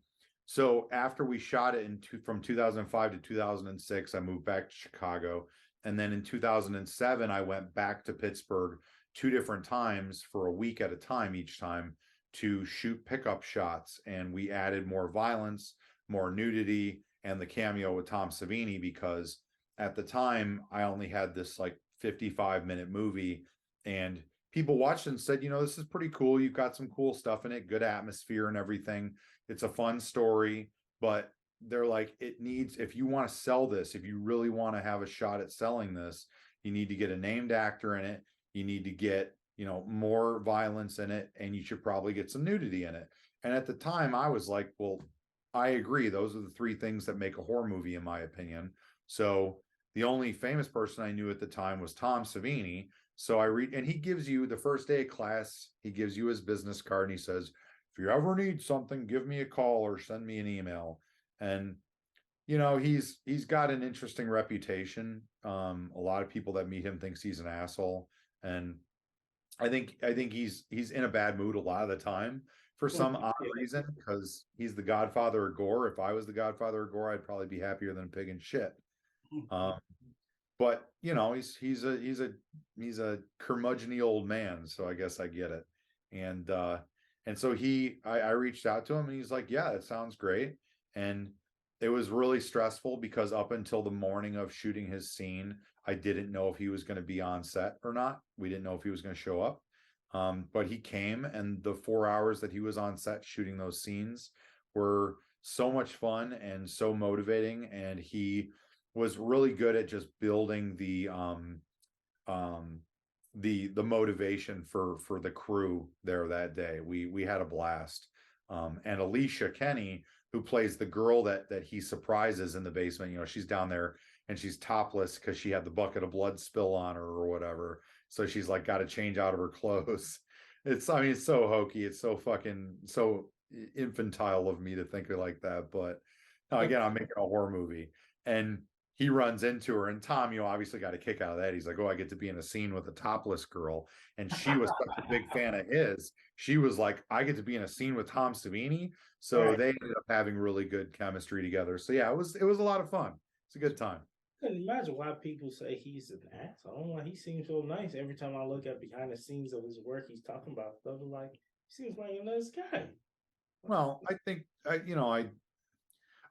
so after we shot it from 2005 to 2006, I moved back to Chicago. And then in 2007, I went back to Pittsburgh 2 different times for a week at a time, each time, to shoot pickup shots. And we added more violence, more nudity, and the cameo with Tom Savini, because at the time I only had this like 55-minute movie, and people watched it and said, this is pretty cool. You've got some cool stuff in it, good atmosphere and everything. It's a fun story, but they're like, if you want to sell this, if you really want to have a shot at selling this, you need to get a named actor in it. You need to get, more violence in it, and you should probably get some nudity in it. And at the time I was like, well, I agree. Those are the 3 things that make a horror movie, in my opinion. So the only famous person I knew at the time was Tom Savini. So and he gives you the first day of class, he gives you his business card, and he says, if you ever need something, give me a call or send me an email. And, he's got an interesting reputation. A lot of people that meet him thinks he's an asshole. And I think he's in a bad mood a lot of the time, for some odd reason, because he's the godfather of gore. If I was the godfather of gore, I'd probably be happier than a pig in shit. But you know, he's a curmudgeony old man, so I guess I get it. And so I reached out to him and he's like, yeah, it sounds great. And it was really stressful because up until the morning of shooting his scene, I didn't know if he was going to be on set or not. We didn't know if he was going to show up. But he came, and the 4 hours that he was on set shooting those scenes were so much fun and so motivating. And he was really good at just building the motivation for the crew there that day. We had a blast. And Alicia Kenny, who plays the girl that he surprises in the basement, you know, she's down there and she's topless because she had the bucket of blood spill on her or whatever. So she's like got to change out of her clothes. I mean, it's so hokey. It's so fucking so infantile of me to think of like that. But again, I'm making a horror movie, and he runs into her, and Tom, you know, obviously got a kick out of that. He's like, oh, I get to be in a scene with a topless girl. And she was such a big fan of his. She was like, I get to be in a scene with Tom Savini. So they ended up having really good chemistry together. So yeah, it was a lot of fun. It's a good time. I can imagine why people say he's an asshole. I don't know why he seems so nice. Every time I look at behind the scenes of his work, he's talking about stuff like he seems like a nice guy. Well, I think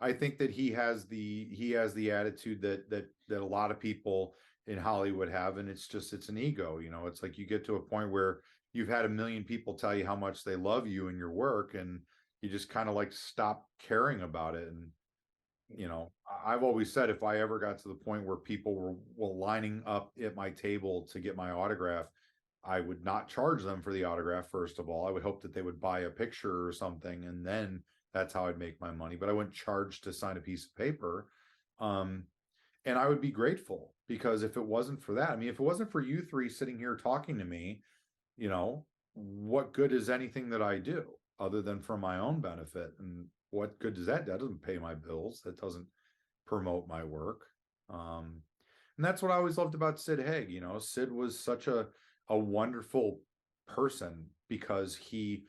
I think that he has the attitude that a lot of people in Hollywood have, and it's an ego. You know, it's like you get to a point where you've had a million people tell you how much they love you and your work, and you just kind of like stop caring about it. And you know, I've always said if I ever got to the point where people were lining up at my table to get my autograph, I would not charge them for the autograph. First of all, I would hope that they would buy a picture or something, and then that's how I'd make my money. But I wouldn't charge to sign a piece of paper. And I would be grateful, because if it wasn't for that, I mean, if it wasn't for you three sitting here talking to me, you know, what good is anything that I do other than for my own benefit? And what good does that? That doesn't pay my bills. That doesn't promote my work. And that's what I always loved about Sid Haig. You know, Sid was such a wonderful person because he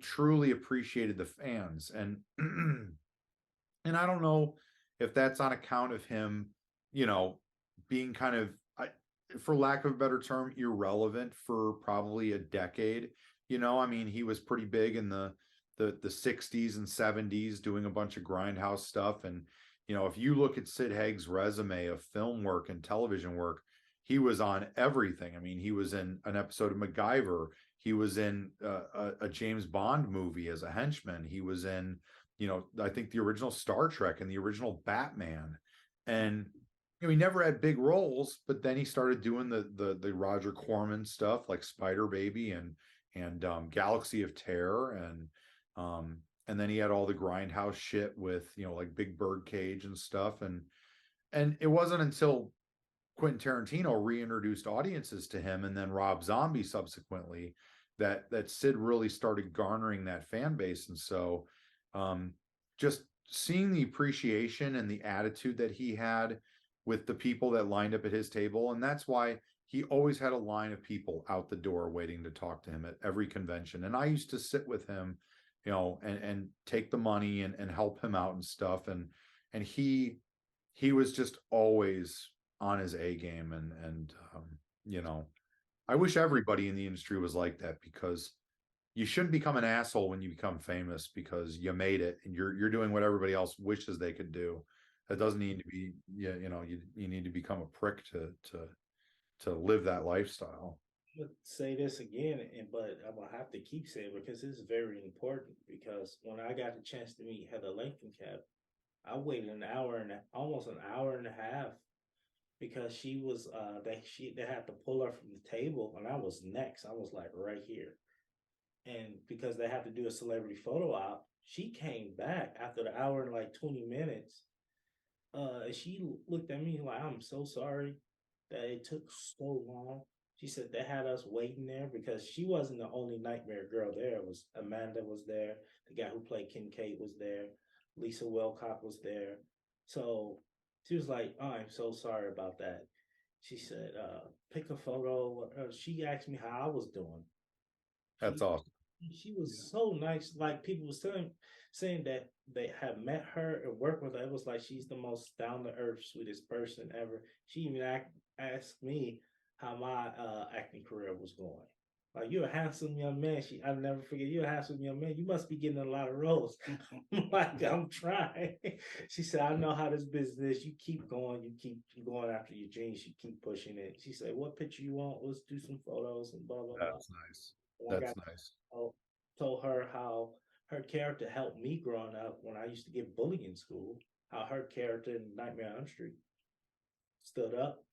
truly appreciated the fans. And and I don't know if that's on account of him, you know, being kind of, for lack of a better term, irrelevant for probably a decade. You know, I mean, he was pretty big in the 60s and 70s doing a bunch of grindhouse stuff. And, you know, if you look at Sid Haig's resume of film work and television work, he was on everything. I mean, he was in an episode of MacGyver. He was in a James Bond movie as a henchman. He was in, you know, I think the original Star Trek and the original Batman. And you know, he never had big roles, but then he started doing the Roger Corman stuff like Spider Baby and Galaxy of Terror, and then he had all the grindhouse shit with, you know, like Big Birdcage and stuff. And it wasn't until Quentin Tarantino reintroduced audiences to him, and then Rob Zombie subsequently, that Sid really started garnering that fan base. And so just seeing the appreciation and the attitude that he had with the people that lined up at his table. And that's why he always had a line of people out the door waiting to talk to him at every convention. And I used to sit with him, you know, and take the money and help him out and stuff. And he was just always on his A game. And you know, I wish everybody in the industry was like that, because you shouldn't become an asshole when you become famous because you made it and you're doing what everybody else wishes they could do. That doesn't need to be, you know, you need to become a prick to live that lifestyle. I'm gonna say this again, but I'm gonna have to keep saying it because it's very important. Because when I got the chance to meet Heather Langenkamp, I waited almost an hour and a half, because she was they had to pull her from the table, and I was next. I was like right here, and because they had to do a celebrity photo op, she came back after the hour and like 20 minutes. She looked at me like, I'm so sorry that it took so long. She said they had us waiting there because she wasn't the only nightmare girl there. It was Amanda was there, the guy who played Kincaid was there, Lisa Welcock was there. So she was like, oh, I'm so sorry about that. She said, pick a photo. She asked me how I was doing. That's awesome. She was so nice. Like people was saying that they have met her and worked with her. It was like she's the most down to earth, sweetest person ever. She even asked me how my acting career was going. Like, you're a handsome young man. I'll never forget, you're a handsome young man. You must be getting a lot of roles. Like, I'm trying. She said, I know how this business is. You keep going, you keep going after your dreams, you keep pushing it. She said, what picture you want? Let's do some photos and blah blah blah. That's nice. And I That's got nice. told her how her character helped me growing up when I used to get bullied in school. How her character in Nightmare on Elm Street stood up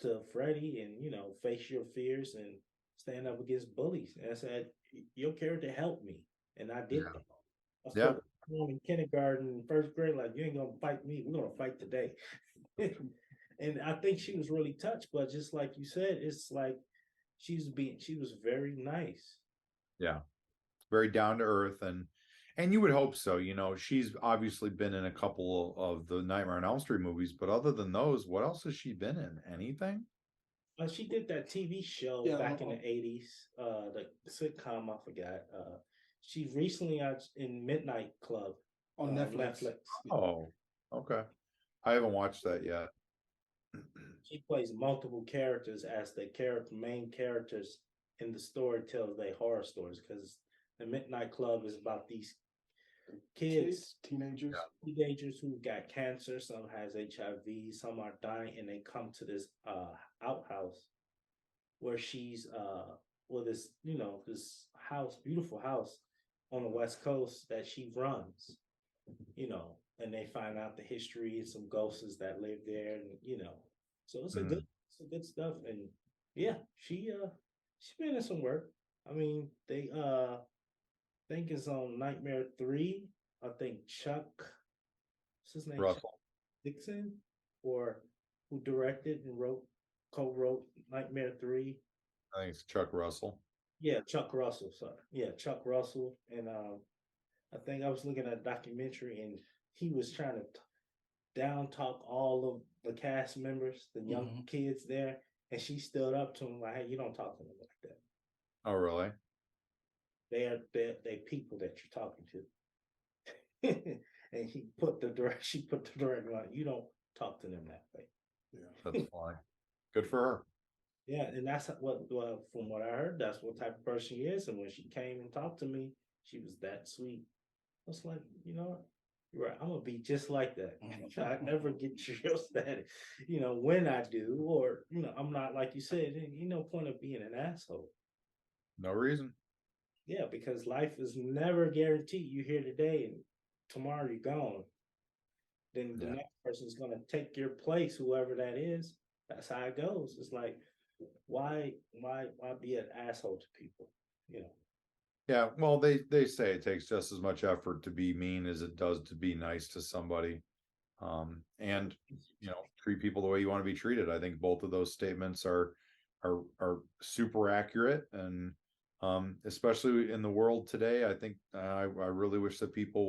to Freddy and, face your fears and stand up against bullies. And I said, your character helped me, and I did Yeah. that. I Yeah. spoke in kindergarten, first grade, like, you ain't gonna fight me. We're gonna fight today. And I think she was really touched. But just like you said, it's like she was very nice. Yeah. Very down to earth, and you would hope so. She's obviously been in a couple of the Nightmare on Elm Street movies, but other than those, what else has she been in? Anything? She did that TV show Yeah, back in the 80s, the sitcom, I forgot. She recently in Midnight Club on Netflix. Netflix. Oh, okay. I haven't watched that yet. She plays multiple characters as the main characters in the story tells their horror stories, because the Midnight Club is about these kids, Teenagers. teenagers who got cancer, some has HIV, some are dying, and they come to this outhouse where she's well, this, this house, beautiful house on the West Coast that she runs, and they find out the history and some ghosts that live there, and so it's a good stuff. And yeah, she's been in some work. I mean, they think it's on Nightmare 3. I think Chuck, what's his name? Chuck Russell. Dixon, or who directed and co-wrote Nightmare 3. I think it's Chuck Russell. Yeah, Chuck Russell, sorry. Yeah, Chuck Russell. And I think I was looking at a documentary, and he was trying to down talk all of the cast members, the young kids there, and she stood up to him like, "Hey, you don't talk to them like that. Oh, really? They're people that you're talking to." And she put the direct line, "You don't talk to them that way." Yeah. That's fine. Good for her. Yeah, and that's what, well, from what I heard, that's what type of person she is. And when she came and talked to me, she was that sweet. I was like, you know what? You're right. I'm gonna be just like that. I never get your status, when I do, or I'm not, like you said, no point of being an asshole. No reason. Yeah, because life is never guaranteed. You're here today and tomorrow you're gone. Then the Yeah. next person's gonna take your place, whoever that is. That's how it goes. It's like, why be an asshole to people? Yeah. Well, they say it takes just as much effort to be mean as it does to be nice to somebody. And treat people the way you want to be treated. I think both of those statements are super accurate, and especially in the world today, I think I really wish that people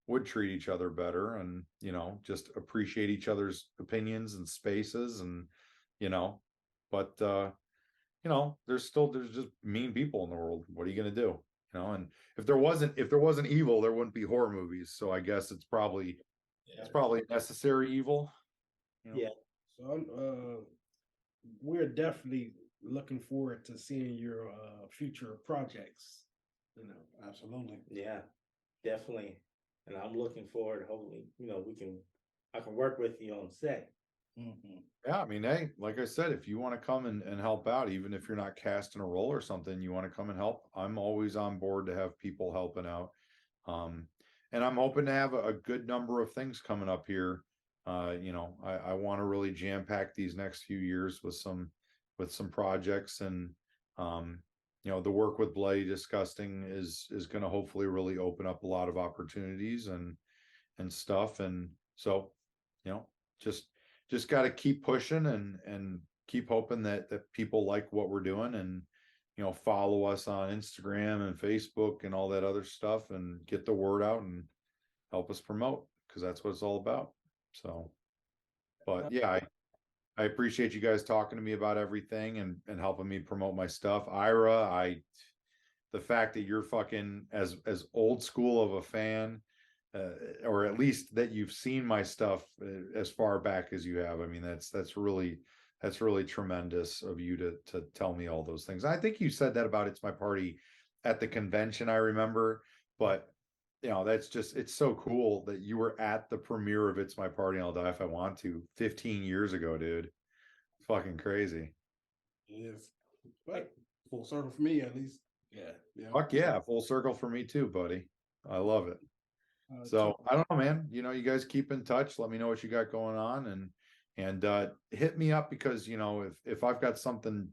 would treat each other better, and just appreciate each other's opinions and spaces, and but there's just mean people in the world. What are you going to do? And if there wasn't evil, there wouldn't be horror movies. So I guess it's probably necessary evil. Yeah. So we're definitely looking forward to seeing your future projects. Absolutely. Yeah, definitely. And I'm looking forward. Hopefully, I can work with you on set. Yeah, I mean, hey, like I said, if you want to come and help out, even if you're not casting a role or something, you want to come and help, I'm always on board to have people helping out. And I'm hoping to have a good number of things coming up here. I want to really jam pack these next few years with some projects, and the work with Bloody Disgusting is going to hopefully really open up a lot of opportunities and stuff. And so, just got to keep pushing and keep hoping that people like what we're doing, and follow us on Instagram and Facebook and all that other stuff, and get the word out and help us promote, because that's what it's all about. So, but yeah, I appreciate you guys talking to me about everything and helping me promote my stuff. Ira, the fact that you're fucking as old school of a fan, or at least that you've seen my stuff as far back as you have. I mean, that's really tremendous of you to tell me all those things. I think you said that about It's My Party at the convention, I remember, but that's just, it's so cool that you were at the premiere of It's My Party and I'll Die If I Want To 15 years ago, dude. Fucking crazy. Yes, but full circle for me at least. Yeah. Fuck yeah, full circle for me too, buddy. I love it. So Tony, I don't know, man. You guys keep in touch. Let me know what you got going on, and hit me up, because if I've got something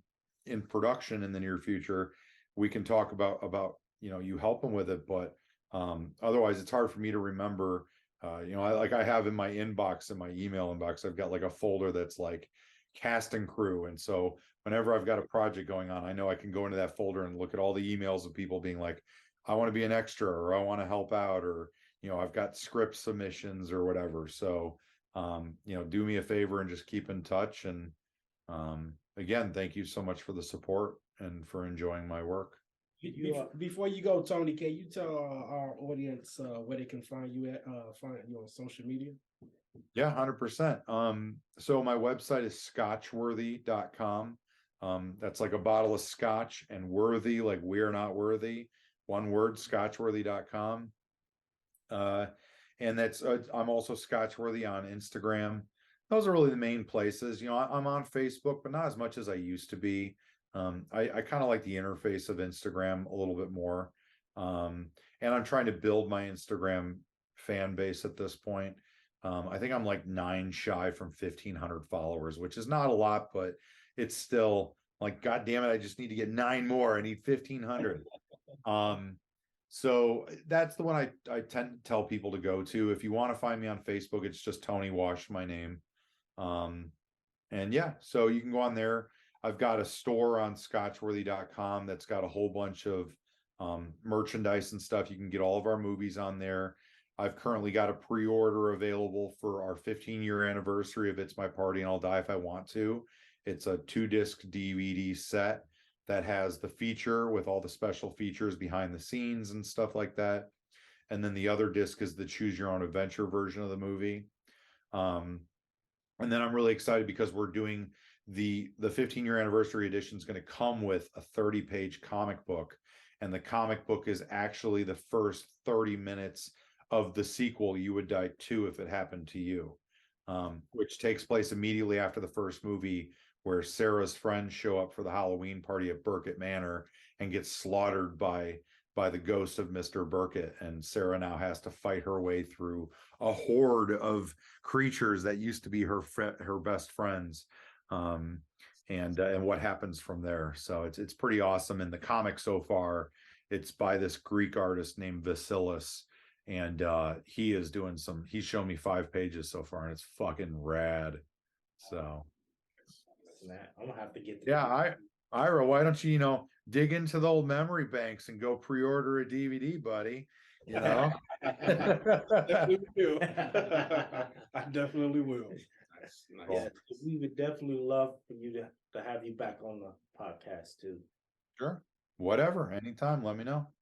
in production in the near future, we can talk about you helping with it. But otherwise, it's hard for me to remember. I have in my inbox, in my email inbox, I've got like a folder that's like cast and crew, and so whenever I've got a project going on, I know I can go into that folder and look at all the emails of people being like, I want to be an extra, or I want to help out, or I've got script submissions or whatever. So, do me a favor and just keep in touch. And again, thank you so much for the support and for enjoying my work. Before you go, Tony, can you tell our audience where they can find you on social media? Yeah, 100%. So my website is scotchworthy.com. That's like a bottle of scotch, and worthy, like we're not worthy. One word, scotchworthy.com. And that's I'm also Scotchworthy on Instagram. Those are really the main places. I'm on Facebook, but not as much as I used to be. I kind of like the interface of Instagram a little bit more. And I'm trying to build my Instagram fan base at this point. I think I'm like 9 shy from 1,500 followers, which is not a lot, but it's still like, God damn it, I just need to get 9 more. I need 1,500. So that's the one I tend to tell people to go to. If you want to find me on Facebook, it's just Tony Wash, my name. And yeah, so you can go on there. I've got a store on scotchworthy.com that's got a whole bunch of merchandise and stuff. You can get all of our movies on there. I've currently got a pre-order available for our 15-year anniversary of It's My Party and I'll Die If I Want To. It's a 2-disc DVD set that has the feature with all the special features behind the scenes and stuff like that. And then the other disc is the Choose Your Own Adventure version of the movie. And then I'm really excited because we're doing the 15-year anniversary edition is going to come with a 30-page comic book. And the comic book is actually the first 30 minutes of the sequel, You Would Die Too If It Happened to You, which takes place immediately after the first movie, where Sarah's friends show up for the Halloween party at Burkett Manor and get slaughtered by the ghost of Mr. Burkett. And Sarah now has to fight her way through a horde of creatures that used to be her best friends. And what happens from there. So it's pretty awesome. In the comic so far, it's by this Greek artist named Vasilis. And he's shown me 5 pages so far, and it's fucking rad. So I'm gonna have to get Ira, why don't you dig into the old memory banks and go pre-order a DVD, buddy? Definitely will. I definitely will. Nice. Yeah, we would definitely love for you to have you back on the podcast too. Sure. Whatever. Anytime. Let me know.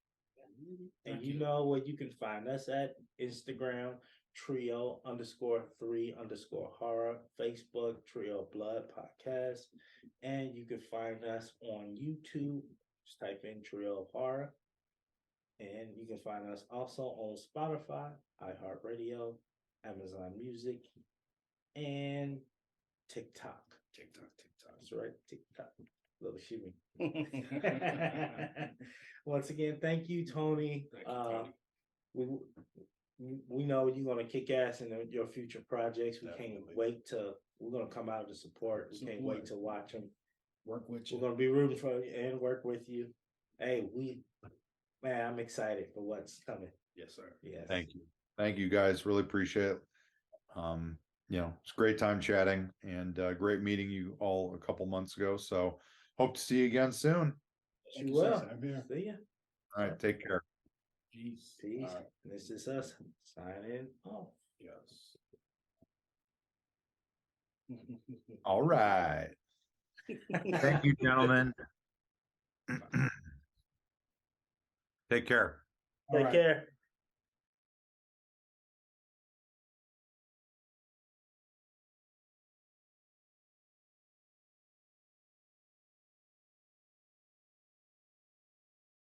And you know where you can find us at: Instagram, trio_3_horror, Facebook, Trio Blood Podcast, and you can find us on YouTube. Just type in Trio of Horror. And you can find us also on Spotify, iHeartRadio, Amazon Music, and TikTok. That's right, TikTok. Little shimmy. Once again, thank you, Tony. We know you're gonna kick ass in your future projects. We can't wait to. We're gonna come out to support. We can't wait to watch them. Work with you. We're gonna be rooting for you and work with you. Hey, man, I'm excited for what's coming. Yes, sir. Yes. Thank you guys. Really appreciate it. It's a great time chatting, and great meeting you all a couple months ago. So hope to see you again soon. You will. See ya. All right. Take care. Peace. This is us signing off. Yes. All right. Thank you, gentlemen. Take care. All Take right. care.